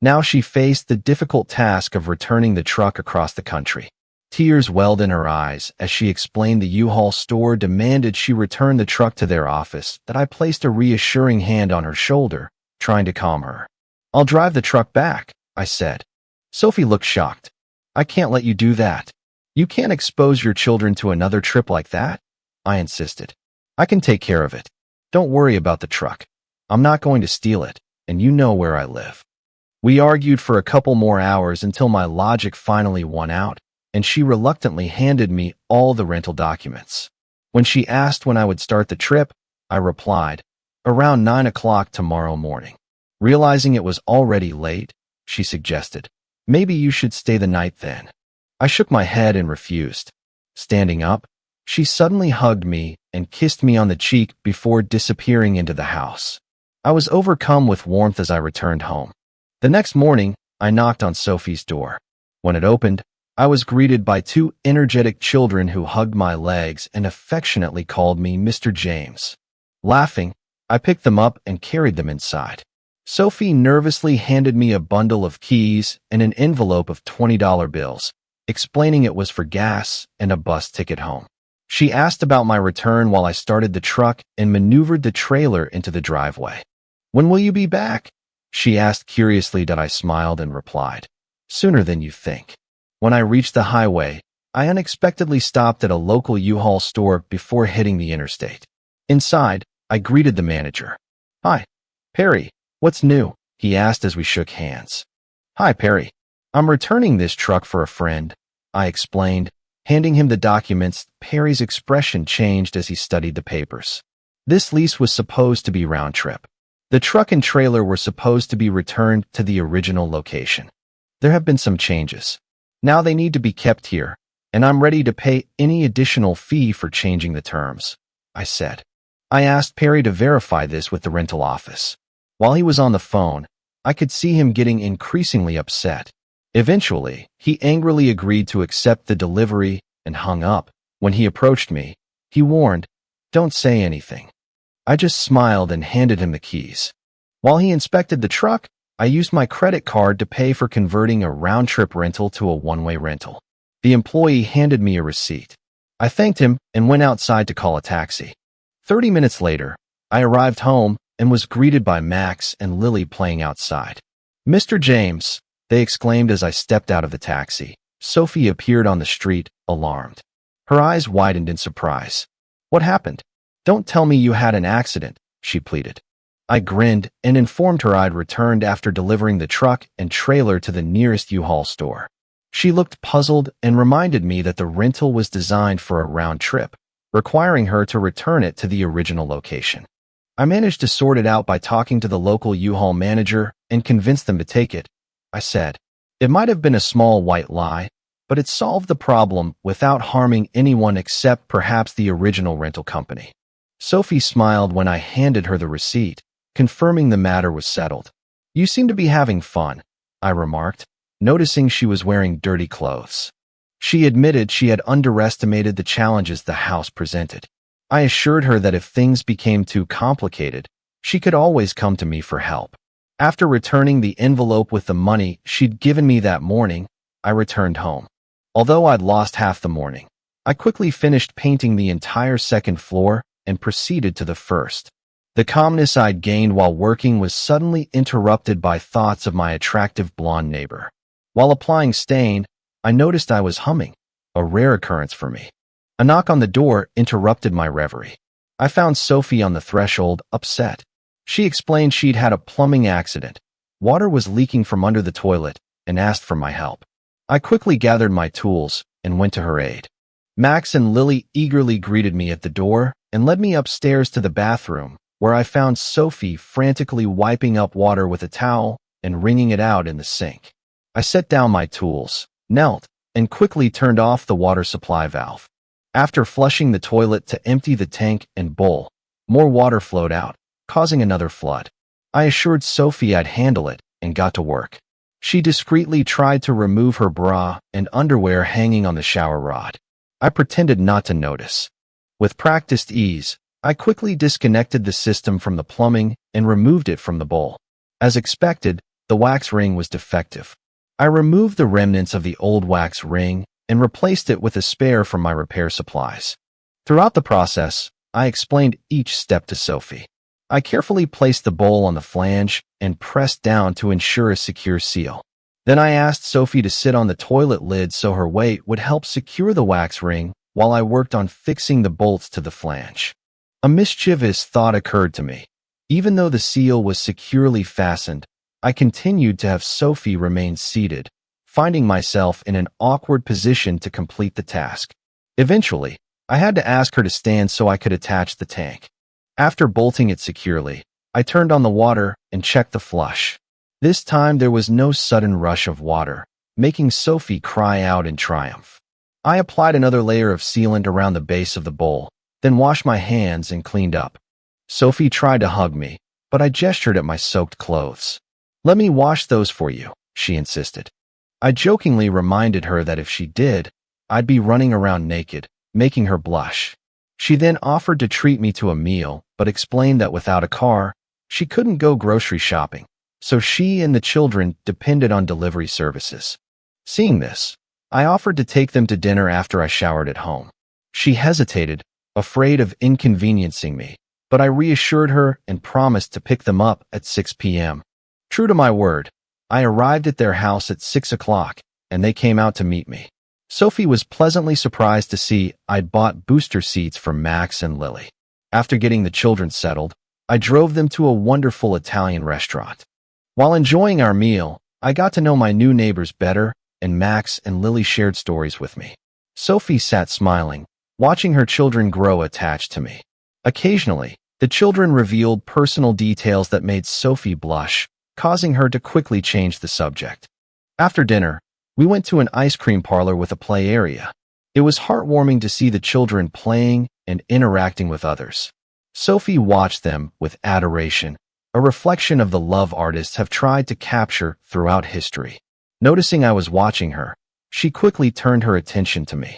Now she faced the difficult task of returning the truck across the country. Tears welled in her eyes as she explained the U-Haul store demanded she return the truck to their office, that I placed a reassuring hand on her shoulder, trying to calm her. "I'll drive the truck back," I said. Sophie looked shocked. "I can't let you do that. You can't expose your children to another trip like that," I insisted. "I can take care of it. Don't worry about the truck. I'm not going to steal it, and you know where I live." We argued for a couple more hours until my logic finally won out, and she reluctantly handed me all the rental documents. When she asked when I would start the trip, I replied, "Around 9 o'clock tomorrow morning." Realizing it was already late, she suggested, "Maybe you should stay the night then." I shook my head and refused. Standing up, she suddenly hugged me and kissed me on the cheek before disappearing into the house. I was overcome with warmth as I returned home. The next morning, I knocked on Sophie's door. When it opened, I was greeted by two energetic children who hugged my legs and affectionately called me Mr. James. Laughing, I picked them up and carried them inside. Sophie nervously handed me a bundle of keys and an envelope of $20 bills, explaining it was for gas and a bus ticket home. She asked about my return while I started the truck and maneuvered the trailer into the driveway. "When will you be back?" she asked curiously. I smiled and replied, "Sooner than you think." When I reached the highway, I unexpectedly stopped at a local U-Haul store before hitting the interstate. Inside, I greeted the manager. "Hi, Perry, what's new?" he asked as we shook hands. "Hi, Perry. I'm returning this truck for a friend," I explained, handing him the documents. Perry's expression changed as he studied the papers. This lease was supposed to be round trip. The truck and trailer were supposed to be returned to the original location. There have been some changes. Now they need to be kept here, and I'm ready to pay any additional fee for changing the terms, I said. I asked Perry to verify this with the rental office. While he was on the phone, I could see him getting increasingly upset. Eventually, he angrily agreed to accept the delivery and hung up. When he approached me, he warned, "Don't say anything." I just smiled and handed him the keys. While he inspected the truck, I used my credit card to pay for converting a round-trip rental to a one-way rental. The employee handed me a receipt. I thanked him and went outside to call a taxi. 30 minutes later, I arrived home and was greeted by Max and Lily playing outside. "Mr. James," they exclaimed as I stepped out of the taxi. Sophie appeared on the street, alarmed. Her eyes widened in surprise. "What happened? Don't tell me you had an accident," she pleaded. I grinned and informed her I'd returned after delivering the truck and trailer to the nearest U-Haul store. She looked puzzled and reminded me that the rental was designed for a round trip, requiring her to return it to the original location. I managed to sort it out by talking to the local U-Haul manager and convinced them to take it, I said. It might have been a small white lie, but it solved the problem without harming anyone except perhaps the original rental company. Sophie smiled when I handed her the receipt, confirming the matter was settled. "You seem to be having fun," I remarked, noticing she was wearing dirty clothes. She admitted she had underestimated the challenges the house presented. I assured her that if things became too complicated, she could always come to me for help. After returning the envelope with the money she'd given me that morning, I returned home. Although I'd lost half the morning, I quickly finished painting the entire second floor and proceeded to the first. The calmness I'd gained while working was suddenly interrupted by thoughts of my attractive blonde neighbor. While applying stain, I noticed I was humming, a rare occurrence for me. A knock on the door interrupted my reverie. I found Sophie on the threshold, upset. She explained she'd had a plumbing accident. Water was leaking from under the toilet and asked for my help. I quickly gathered my tools and went to her aid. Max and Lily eagerly greeted me at the door and led me upstairs to the bathroom, where I found Sophie frantically wiping up water with a towel and wringing it out in the sink. I set down my tools, knelt, and quickly turned off the water supply valve. After flushing the toilet to empty the tank and bowl, more water flowed out, causing another flood. I assured Sophie I'd handle it and got to work. She discreetly tried to remove her bra and underwear hanging on the shower rod. I pretended not to notice. With practiced ease, I quickly disconnected the system from the plumbing and removed it from the bowl. As expected, the wax ring was defective. I removed the remnants of the old wax ring and replaced it with a spare from my repair supplies. Throughout the process, I explained each step to Sophie. I carefully placed the bowl on the flange and pressed down to ensure a secure seal. Then I asked Sophie to sit on the toilet lid so her weight would help secure the wax ring while I worked on fixing the bolts to the flange. A mischievous thought occurred to me. Even though the seal was securely fastened, I continued to have Sophie remain seated, finding myself in an awkward position to complete the task. Eventually, I had to ask her to stand so I could attach the tank. After bolting it securely, I turned on the water and checked the flush. This time there was no sudden rush of water, making Sophie cry out in triumph. I applied another layer of sealant around the base of the bowl, then washed my hands and cleaned up. Sophie tried to hug me, but I gestured at my soaked clothes. "Let me wash those for you," she insisted. I jokingly reminded her that if she did, I'd be running around naked, making her blush. She then offered to treat me to a meal, but explained that without a car, she couldn't go grocery shopping, so she and the children depended on delivery services. Seeing this, I offered to take them to dinner after I showered at home. She hesitated, afraid of inconveniencing me, but I reassured her and promised to pick them up at 6 p.m. True to my word, I arrived at their house at 6 o'clock, and they came out to meet me. Sophie was pleasantly surprised to see I'd bought booster seats for Max and Lily. After getting the children settled, I drove them to a wonderful Italian restaurant. While enjoying our meal, I got to know my new neighbors better, and Max and Lily shared stories with me. Sophie sat smiling, watching her children grow attached to me. Occasionally, the children revealed personal details that made Sophie blush, causing her to quickly change the subject. After dinner, we went to an ice cream parlor with a play area. It was heartwarming to see the children playing and interacting with others. Sophie watched them with adoration, a reflection of the love artists have tried to capture throughout history. Noticing I was watching her, she quickly turned her attention to me.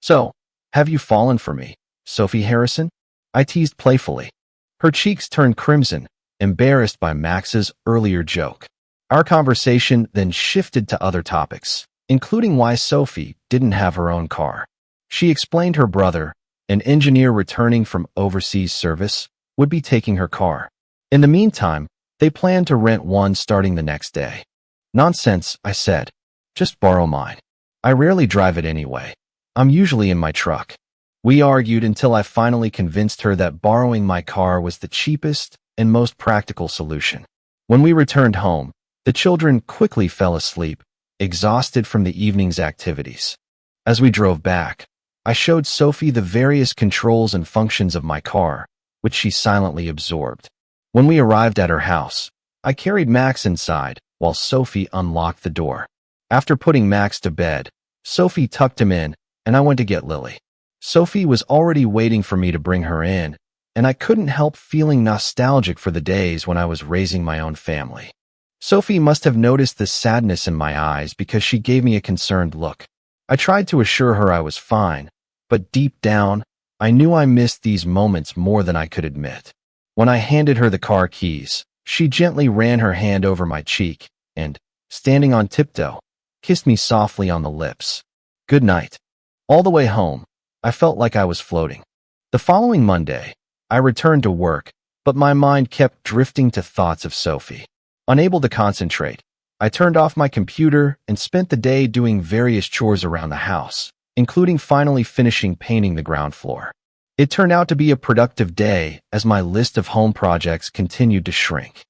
"So, have you fallen for me, Sophie Harrison?" I teased playfully. Her cheeks turned crimson, embarrassed by Max's earlier joke. Our conversation then shifted to other topics, including why Sophie didn't have her own car. She explained her brother, an engineer returning from overseas service, would be taking her car. In the meantime, they planned to rent one starting the next day. "Nonsense," I said. "Just borrow mine. I rarely drive it anyway. I'm usually in my truck." We argued until I finally convinced her that borrowing my car was the cheapest and most practical solution. When we returned home, the children quickly fell asleep, exhausted from the evening's activities. As we drove back, I showed Sophie the various controls and functions of my car, which she silently absorbed. When we arrived at her house, I carried Max inside while Sophie unlocked the door. After putting Max to bed, Sophie tucked him in, and I went to get Lily. Sophie was already waiting for me to bring her in, and I couldn't help feeling nostalgic for the days when I was raising my own family. Sophie must have noticed the sadness in my eyes because she gave me a concerned look. I tried to assure her I was fine, but deep down, I knew I missed these moments more than I could admit. When I handed her the car keys, she gently ran her hand over my cheek and, standing on tiptoe, kissed me softly on the lips. Good night. All the way home, I felt like I was floating. The following Monday, I returned to work, but my mind kept drifting to thoughts of Sophie. Unable to concentrate, I turned off my computer and spent the day doing various chores around the house, including finally finishing painting the ground floor. It turned out to be a productive day as my list of home projects continued to shrink.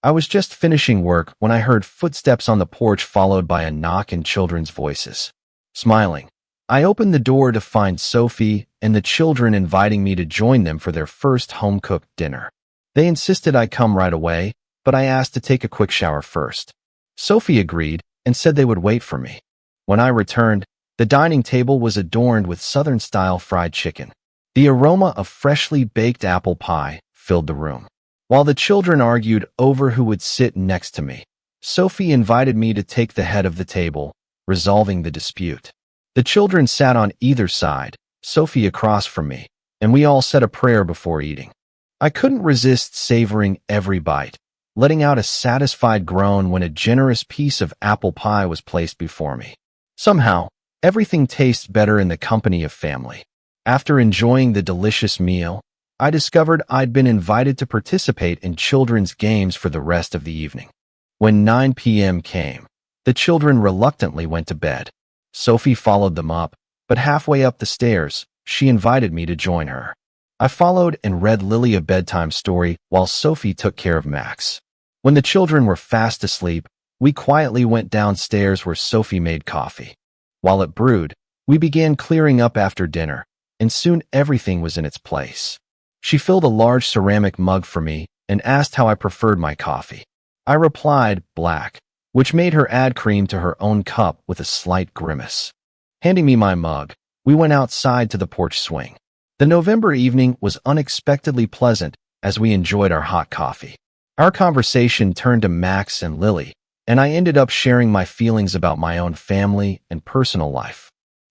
I was just finishing work when I heard footsteps on the porch followed by a knock and children's voices. Smiling, I opened the door to find Sophie and the children inviting me to join them for their first home-cooked dinner. They insisted I come right away, but I asked to take a quick shower first. Sophie agreed and said they would wait for me. When I returned, the dining table was adorned with Southern-style fried chicken. The aroma of freshly baked apple pie filled the room. While the children argued over who would sit next to me, Sophie invited me to take the head of the table, resolving the dispute. The children sat on either side, Sophie across from me, and we all said a prayer before eating. I couldn't resist savoring every bite, letting out a satisfied groan when a generous piece of apple pie was placed before me. Somehow, everything tastes better in the company of family. After enjoying the delicious meal, I discovered I'd been invited to participate in children's games for the rest of the evening. When 9 p.m. came, the children reluctantly went to bed. Sophie followed them up, but halfway up the stairs, she invited me to join her. I followed and read Lily a bedtime story while Sophie took care of Max. When the children were fast asleep, we quietly went downstairs where Sophie made coffee. While it brewed, we began clearing up after dinner, and soon everything was in its place. She filled a large ceramic mug for me and asked how I preferred my coffee. I replied, black, which made her add cream to her own cup with a slight grimace. Handing me my mug, we went outside to the porch swing. The November evening was unexpectedly pleasant as we enjoyed our hot coffee. Our conversation turned to Max and Lily, and I ended up sharing my feelings about my own family and personal life.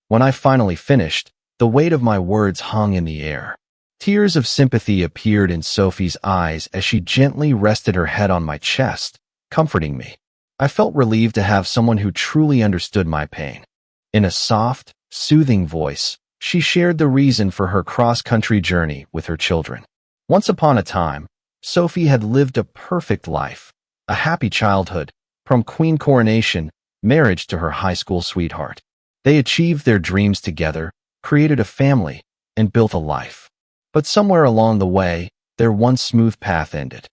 When I finally finished, the weight of my words hung in the air. Tears of sympathy appeared in Sophie's eyes as she gently rested her head on my chest, comforting me. I felt relieved to have someone who truly understood my pain. In a soft, soothing voice, she shared the reason for her cross-country journey with her children. Once upon a time, Sophie had lived a perfect life, a happy childhood, from queen coronation, marriage to her high school sweetheart. They achieved their dreams together, created a family, and built a life. But somewhere along the way, their once smooth path ended.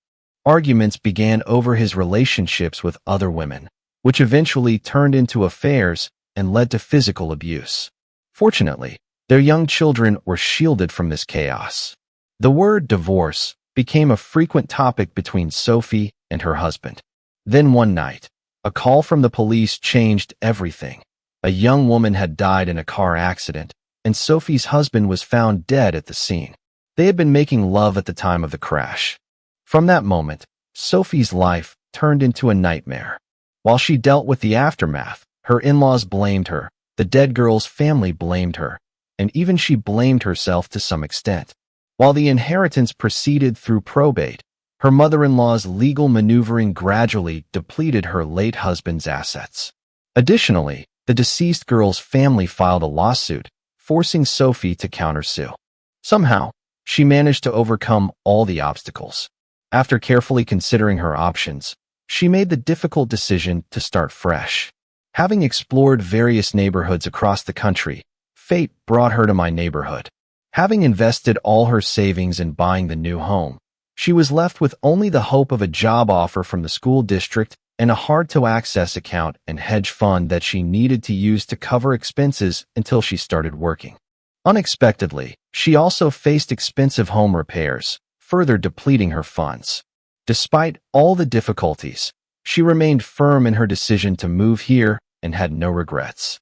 Arguments began over his relationships with other women, which eventually turned into affairs and led to physical abuse. Fortunately, their young children were shielded from this chaos. The word divorce became a frequent topic between Sophie and her husband. Then one night, a call from the police changed everything. A young woman had died in a car accident, and Sophie's husband was found dead at the scene. They had been making love at the time of the crash. From that moment, Sophie's life turned into a nightmare. While she dealt with the aftermath, her in-laws blamed her, the dead girl's family blamed her, and even she blamed herself to some extent. While the inheritance proceeded through probate, her mother-in-law's legal maneuvering gradually depleted her late husband's assets. Additionally, the deceased girl's family filed a lawsuit, forcing Sophie to countersue. Somehow, she managed to overcome all the obstacles. After carefully considering her options, she made the difficult decision to start fresh. Having explored various neighborhoods across the country, fate brought her to my neighborhood. Having invested all her savings in buying the new home, she was left with only the hope of a job offer from the school district and a hard-to-access account and hedge fund that she needed to use to cover expenses until she started working. Unexpectedly, she also faced expensive home repairs, further depleting her funds. Despite all the difficulties, she remained firm in her decision to move here and had no regrets.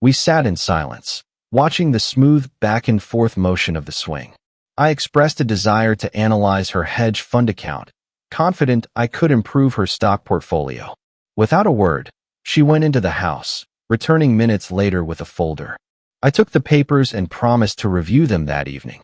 We sat in silence, watching the smooth back-and-forth motion of the swing. I expressed a desire to analyze her hedge fund account, confident I could improve her stock portfolio. Without a word, she went into the house, returning minutes later with a folder. I took the papers and promised to review them that evening.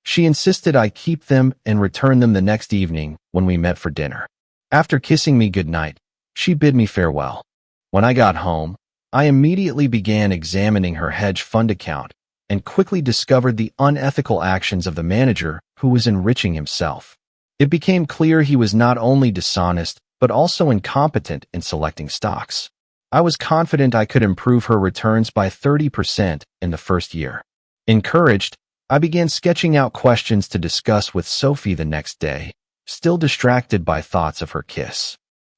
She insisted I keep them and return them the next evening when we met for dinner. After kissing me goodnight, she bid me farewell. When I got home, I immediately began examining her hedge fund account and quickly discovered the unethical actions of the manager who was enriching himself. It became clear he was not only dishonest, but also incompetent in selecting stocks. I was confident I could improve her returns by 30% in the first year. Encouraged, I began sketching out questions to discuss with Sophie the next day, still distracted by thoughts of her kiss.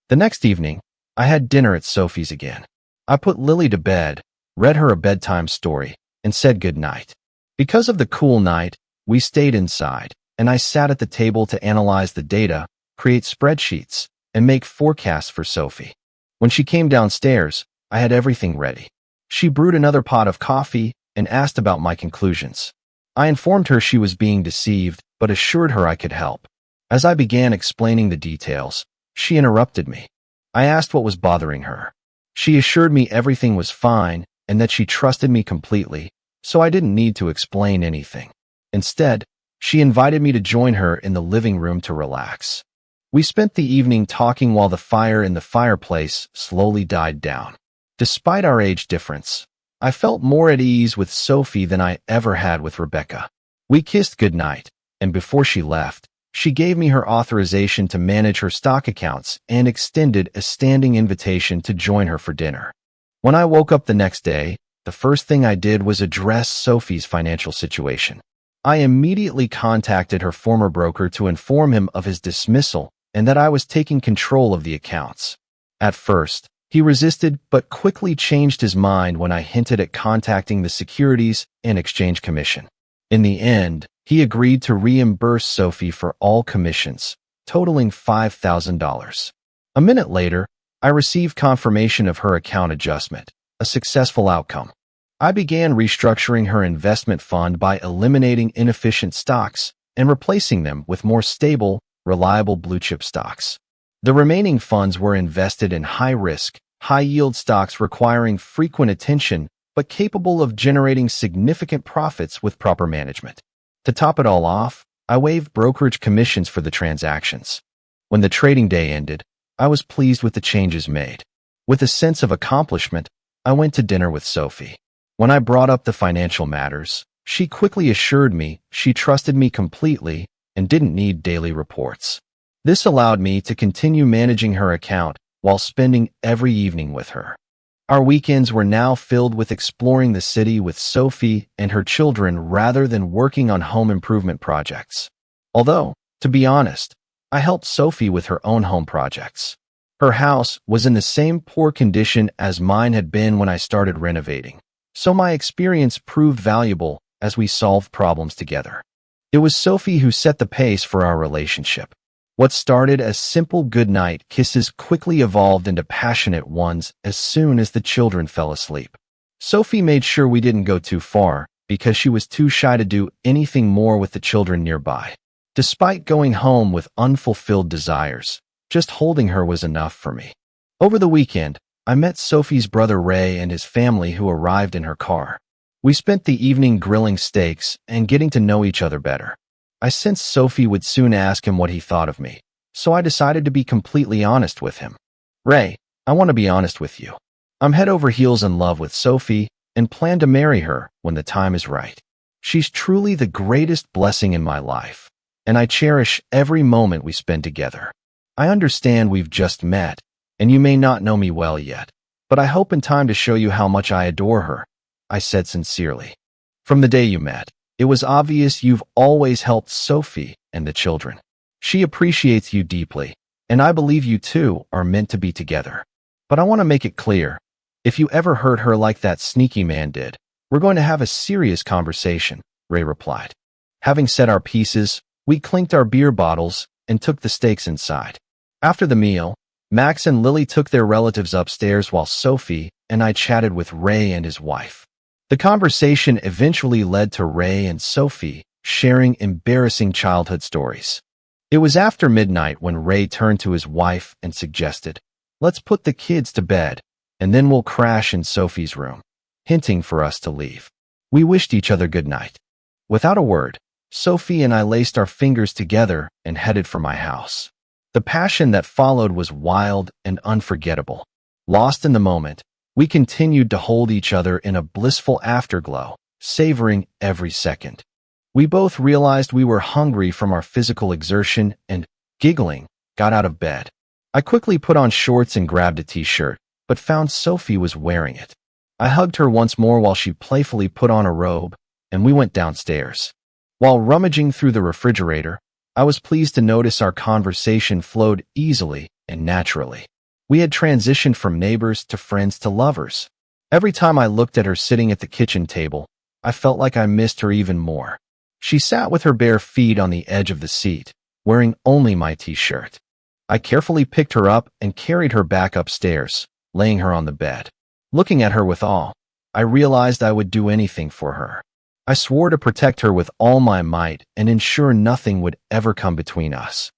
The next evening, I had dinner at Sophie's again. I put Lily to bed, read her a bedtime story, and said goodnight. Because of the cool night, we stayed inside, and I sat at the table to analyze the data, create spreadsheets, and make forecasts for Sophie. When she came downstairs, I had everything ready. She brewed another pot of coffee and asked about my conclusions. I informed her she was being deceived, but assured her I could help. As I began explaining the details, she interrupted me. I asked what was bothering her. She assured me everything was fine and that she trusted me completely, so I didn't need to explain anything. Instead, she invited me to join her in the living room to relax. We spent the evening talking while the fire in the fireplace slowly died down. Despite our age difference, I felt more at ease with Sophie than I ever had with Rebecca. We kissed goodnight, and before she left, she gave me her authorization to manage her stock accounts and extended a standing invitation to join her for dinner. When I woke up the next day, the first thing I did was address Sophie's financial situation. I immediately contacted her former broker to inform him of his dismissal and that I was taking control of the accounts. At first, he resisted but quickly changed his mind when I hinted at contacting the Securities and Exchange Commission. In the end, he agreed to reimburse Sophie for all commissions, totaling $5,000. A minute later, I received confirmation of her account adjustment, a successful outcome. I began restructuring her investment fund by eliminating inefficient stocks and replacing them with more stable, reliable blue-chip stocks. The remaining funds were invested in high-risk, high-yield stocks requiring frequent attention but capable of generating significant profits with proper management. To top it all off, I waived brokerage commissions for the transactions. When the trading day ended, I was pleased with the changes made. With a sense of accomplishment, I went to dinner with Sophie. When I brought up the financial matters, she quickly assured me she trusted me completely and didn't need daily reports. This allowed me to continue managing her account while spending every evening with her. Our weekends were now filled with exploring the city with Sophie and her children rather than working on home improvement projects. Although, to be honest, I helped Sophie with her own home projects. Her house was in the same poor condition as mine had been when I started renovating, so my experience proved valuable as we solved problems together. It was Sophie who set the pace for our relationship. What started as simple goodnight kisses quickly evolved into passionate ones as soon as the children fell asleep. Sophie made sure we didn't go too far because she was too shy to do anything more with the children nearby. Despite going home with unfulfilled desires, just holding her was enough for me. Over the weekend, I met Sophie's brother Ray and his family who arrived in her car. We spent the evening grilling steaks and getting to know each other better. I sensed Sophie would soon ask him what he thought of me, so I decided to be completely honest with him. Ray, I want to be honest with you. I'm head over heels in love with Sophie and plan to marry her when the time is right. She's truly the greatest blessing in my life, and I cherish every moment we spend together. I understand we've just met, and you may not know me well yet, but I hope in time to show you how much I adore her, I said sincerely. From the day you met, it was obvious you've always helped Sophie and the children. She appreciates you deeply, and I believe you two are meant to be together. But I want to make it clear, if you ever hurt her like that sneaky man did, we're going to have a serious conversation, Ray replied. Having said our pieces, we clinked our beer bottles and took the steaks inside. After the meal, Max and Lily took their relatives upstairs while Sophie and I chatted with Ray and his wife. The conversation eventually led to Ray and Sophie sharing embarrassing childhood stories. It was after midnight when Ray turned to his wife and suggested, "Let's put the kids to bed. and then we'll crash in Sophie's room, hinting for us to leave. We wished each other good night. Without a word, Sophie and I laced our fingers together and headed for my house. The passion that followed was wild and unforgettable. Lost in the moment, we continued to hold each other in a blissful afterglow, savoring every second. We both realized we were hungry from our physical exertion and, giggling, got out of bed. I quickly put on shorts and grabbed a t-shirt, but found Sophie was wearing it. I hugged her once more while she playfully put on a robe, and we went downstairs. While rummaging through the refrigerator, I was pleased to notice our conversation flowed easily and naturally. We had transitioned from neighbors to friends to lovers. Every time I looked at her sitting at the kitchen table, I felt like I missed her even more. She sat with her bare feet on the edge of the seat, wearing only my t-shirt. I carefully picked her up and carried her back upstairs, laying her on the bed. Looking at her with awe, I realized I would do anything for her. I swore to protect her with all my might and ensure nothing would ever come between us.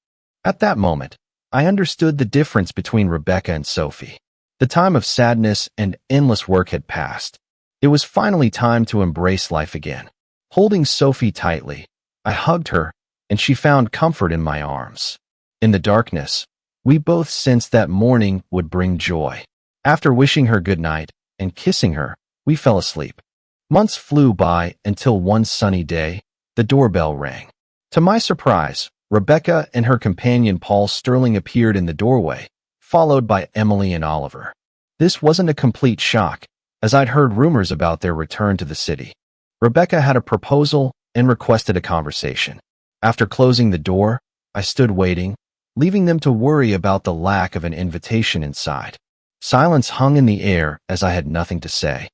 At that moment, I understood the difference between Rebecca and Sophie. The time of sadness and endless work had passed. It was finally time to embrace life again. Holding Sophie tightly, I hugged her, and she found comfort in my arms. In the darkness, we both sensed that morning would bring joy. After wishing her good night and kissing her, we fell asleep. Months flew by until one sunny day, the doorbell rang. To my surprise, Rebecca and her companion Paul Sterling appeared in the doorway, followed by Emily and Oliver. This wasn't a complete shock, as I'd heard rumors about their return to the city. Rebecca had a proposal and requested a conversation. After closing the door, I stood waiting, leaving them to worry about the lack of an invitation inside. Silence hung in the air as I had nothing to say.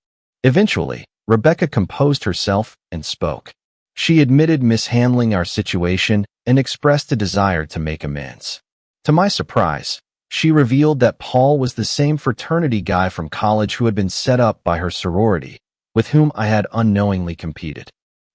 Eventually, Rebecca composed herself and spoke. She admitted mishandling our situation and expressed a desire to make amends. To my surprise, she revealed that Paul was the same fraternity guy from college who had been set up by her sorority, with whom I had unknowingly competed.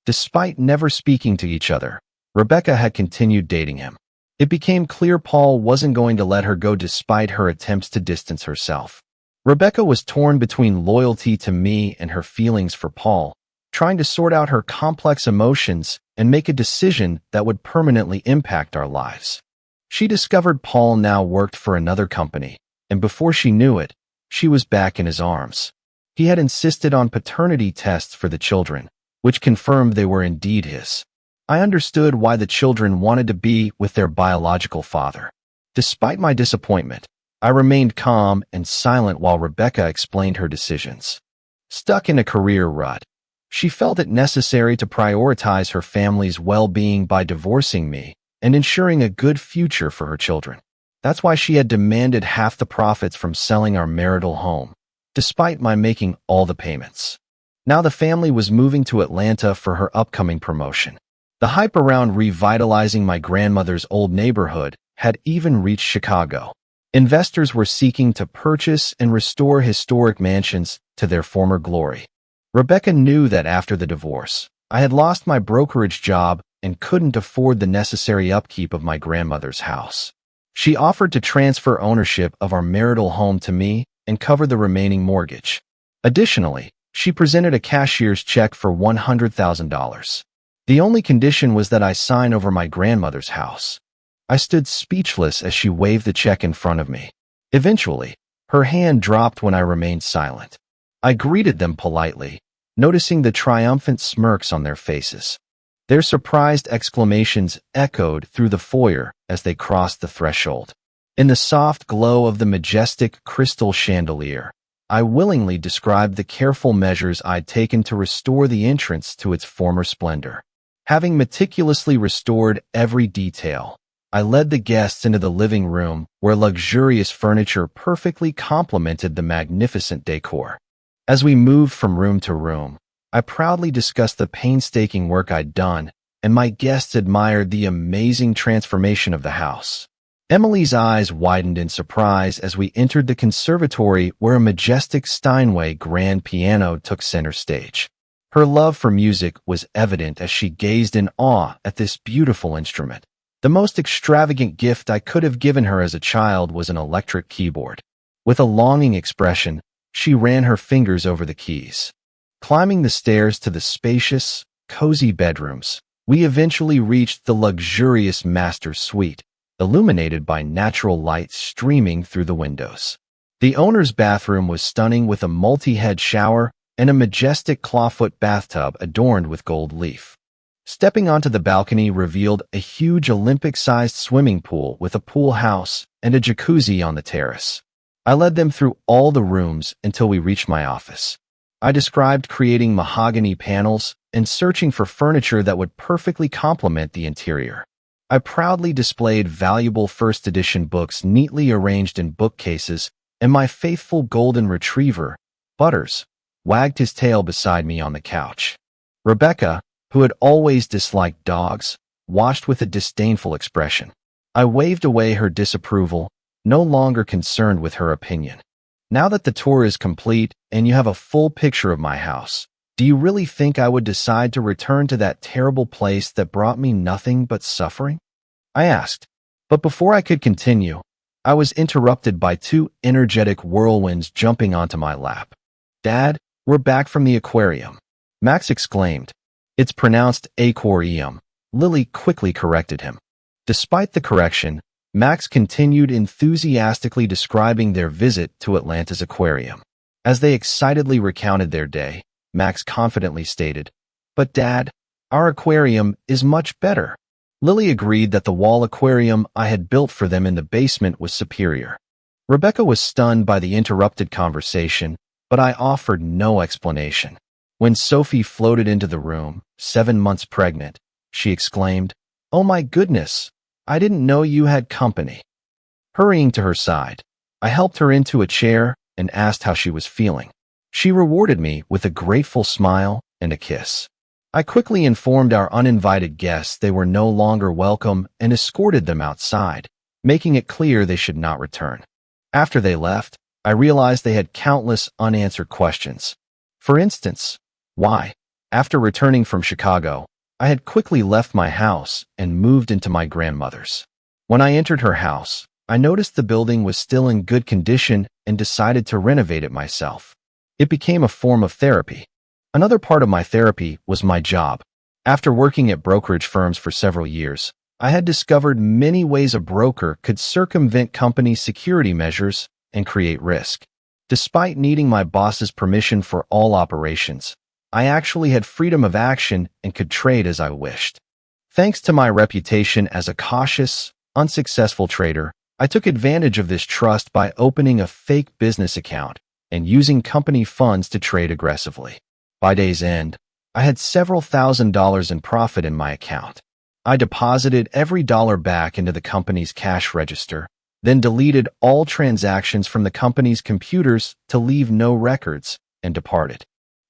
Despite never speaking to each other, Rebecca had continued dating him. It became clear Paul wasn't going to let her go despite her attempts to distance herself. Rebecca was torn between loyalty to me and her feelings for Paul, trying to sort out her complex emotions and make a decision that would permanently impact our lives. She discovered Paul now worked for another company, and before she knew it, she was back in his arms. He had insisted on paternity tests for the children, which confirmed they were indeed his. I understood why the children wanted to be with their biological father. Despite my disappointment, I remained calm and silent while Rebecca explained her decisions. Stuck in a career rut, she felt it necessary to prioritize her family's well-being by divorcing me and ensuring a good future for her children. That's why she had demanded half the profits from selling our marital home, despite my making all the payments. Now the family was moving to Atlanta for her upcoming promotion. The hype around revitalizing my grandmother's old neighborhood had even reached Chicago. Investors were seeking to purchase and restore historic mansions to their former glory. Rebecca knew that after the divorce, I had lost my brokerage job and couldn't afford the necessary upkeep of my grandmother's house. She offered to transfer ownership of our marital home to me and cover the remaining mortgage. Additionally, she presented a cashier's check for $100,000. The only condition was that I sign over my grandmother's house. I stood speechless as she waved the check in front of me. Eventually, her hand dropped when I remained silent. I greeted them politely, noticing the triumphant smirks on their faces. Their surprised exclamations echoed through the foyer as they crossed the threshold. In the soft glow of the majestic crystal chandelier, I willingly described the careful measures I'd taken to restore the entrance to its former splendor. Having meticulously restored every detail, I led the guests into the living room where luxurious furniture perfectly complemented the magnificent decor. As we moved from room to room, I proudly discussed the painstaking work I'd done, and my guests admired the amazing transformation of the house. Emily's eyes widened in surprise as we entered the conservatory where a majestic Steinway grand piano took center stage. Her love for music was evident as she gazed in awe at this beautiful instrument. The most extravagant gift I could have given her as a child was an electric keyboard. With a longing expression, She ran her fingers over the keys. Climbing the stairs to the spacious, cozy bedrooms, we eventually reached the luxurious master suite, illuminated by natural light streaming through the windows. The owner's bathroom was stunning with a multi-head shower and a majestic clawfoot bathtub adorned with gold leaf. Stepping onto the balcony revealed a huge Olympic-sized swimming pool with a pool house and a jacuzzi on the terrace. I led them through all the rooms until we reached my office. I described creating mahogany panels and searching for furniture that would perfectly complement the interior. I proudly displayed valuable first edition books neatly arranged in bookcases, and my faithful golden retriever, Butters, wagged his tail beside me on the couch. Rebecca, who had always disliked dogs, watched with a disdainful expression. I waved away her disapproval, no longer concerned with her opinion. Now that the tour is complete and you have a full picture of my house, do you really think I would decide to return to that terrible place that brought me nothing but suffering? I asked. But before I could continue, I was interrupted by two energetic whirlwinds jumping onto my lap. "Dad, we're back from the aquarium," Max exclaimed. "It's pronounced aquarium," Lily quickly corrected him. Despite the correction, Max continued enthusiastically describing their visit to Atlanta's aquarium. As they excitedly recounted their day, Max confidently stated, "But Dad, our aquarium is much better." Lily agreed that the wall aquarium I had built for them in the basement was superior. Rebecca was stunned by the interrupted conversation, but I offered no explanation. When Sophie floated into the room, 7 months pregnant, she exclaimed, "Oh my goodness, I didn't know you had company." Hurrying to her side, I helped her into a chair and asked how she was feeling. She rewarded me with a grateful smile and a kiss. I quickly informed our uninvited guests they were no longer welcome and escorted them outside, making it clear they should not return. After they left, I realized they had countless unanswered questions. For instance, why, after returning from Chicago, I had quickly left my house and moved into my grandmother's. When I entered her house, I noticed the building was still in good condition and decided to renovate it myself. It became a form of therapy. Another part of my therapy was my job. After working at brokerage firms for several years, I had discovered many ways a broker could circumvent company security measures and create risk. Despite needing my boss's permission for all operations, I actually had freedom of action and could trade as I wished. Thanks to my reputation as a cautious, unsuccessful trader, I took advantage of this trust by opening a fake business account and using company funds to trade aggressively. By day's end, I had several $1,000s in profit in my account. I deposited every dollar back into the company's cash register, then deleted all transactions from the company's computers to leave no records, and departed.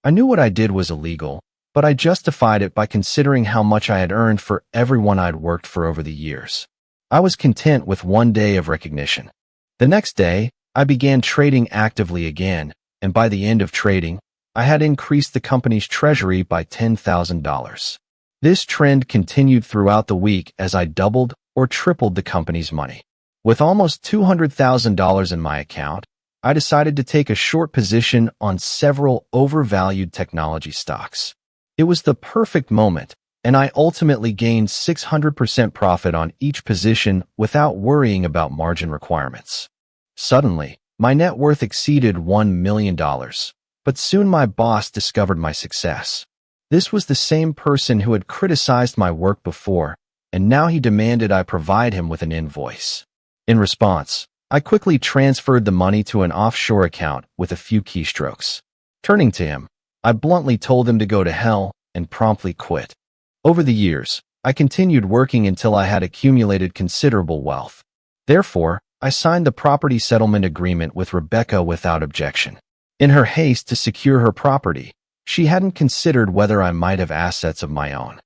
I knew what I did was illegal, but I justified it by considering how much I had earned for everyone I'd worked for over the years. I was content with one day of recognition. The next day, I began trading actively again, and by the end of trading, I had increased the company's treasury by $10,000. This trend continued throughout the week as I doubled or tripled the company's money. With almost $200,000 in my account, I decided to take a short position on several overvalued technology stocks. It was the perfect moment, and I ultimately gained 600% profit on each position without worrying about margin requirements. Suddenly, my net worth exceeded $1 million, but soon my boss discovered my success. This was the same person who had criticized my work before, and now he demanded I provide him with an invoice. In response, I quickly transferred the money to an offshore account with a few keystrokes. Turning to him, I bluntly told him to go to hell and promptly quit. Over the years, I continued working until I had accumulated considerable wealth. Therefore, I signed the property settlement agreement with Rebecca without objection. In her haste to secure her property, she hadn't considered whether I might have assets of my own.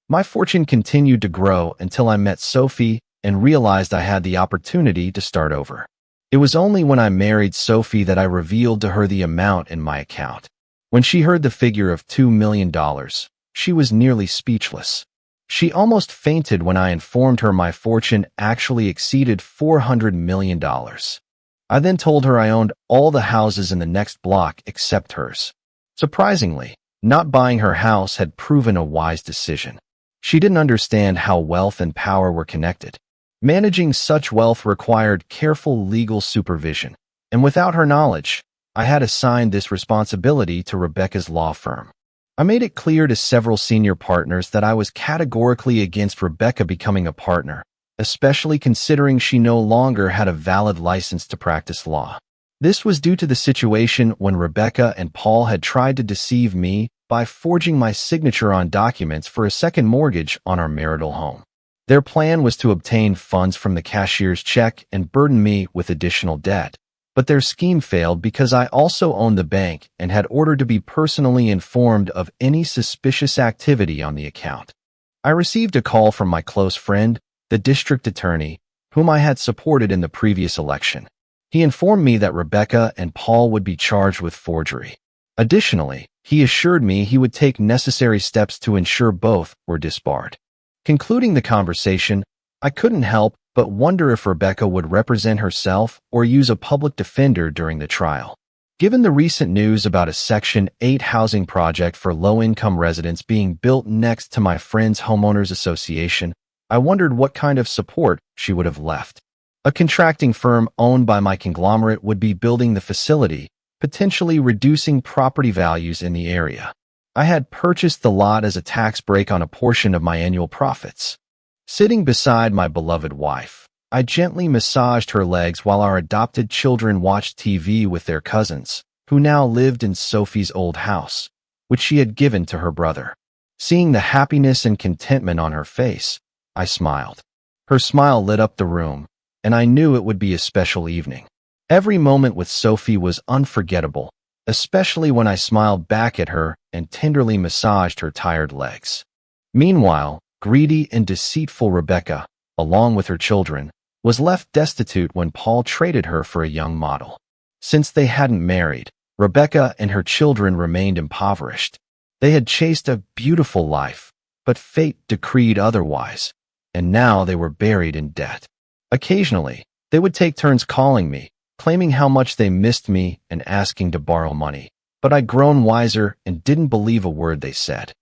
My fortune continued to grow until I met Sophie and realized I had the opportunity to start over. It was only when I married Sophie that I revealed to her the amount in my account. When she heard the figure of $2 million, she was nearly speechless. She almost fainted when I informed her my fortune actually exceeded $400 million. I then told her I owned all the houses in the next block except hers. Surprisingly, not buying her house had proven a wise decision. She didn't understand how wealth and power were connected. Managing such wealth required careful legal supervision, and without her knowledge, I had assigned this responsibility to Rebecca's law firm. I made it clear to several senior partners that I was categorically against Rebecca becoming a partner, especially considering she no longer had a valid license to practice law. This was due to the situation when Rebecca and Paul had tried to deceive me by forging my signature on documents for a second mortgage on our marital home. Their plan was to obtain funds from the cashier's check and burden me with additional debt. But their scheme failed because I also owned the bank and had ordered to be personally informed of any suspicious activity on the account. I received a call from my close friend, the district attorney, whom I had supported in the previous election. He informed me that Rebecca and Paul would be charged with forgery. Additionally, he assured me he would take necessary steps to ensure both were disbarred. Concluding the conversation, I couldn't help but wonder if Rebecca would represent herself or use a public defender during the trial. Given the recent news about a Section 8 housing project for low-income residents being built next to my friend's homeowners association, I wondered what kind of support she would have left. A contracting firm owned by my conglomerate would be building the facility, potentially reducing property values in the area. I had purchased the lot as a tax break on a portion of my annual profits. Sitting beside my beloved wife, I gently massaged her legs while our adopted children watched TV with their cousins, who now lived in Sophie's old house, which she had given to her brother. Seeing the happiness and contentment on her face, I smiled. Her smile lit up the room, and I knew it would be a special evening. Every moment with Sophie was unforgettable, especially when I smiled back at her and tenderly massaged her tired legs. Meanwhile, greedy and deceitful Rebecca, along with her children, was left destitute when Paul traded her for a young model. Since they hadn't married, Rebecca and her children remained impoverished. They had chased a beautiful life, but fate decreed otherwise, and now they were buried in debt. Occasionally, they would take turns calling me, claiming how much they missed me and asking to borrow money, but I'd grown wiser and didn't believe a word they said.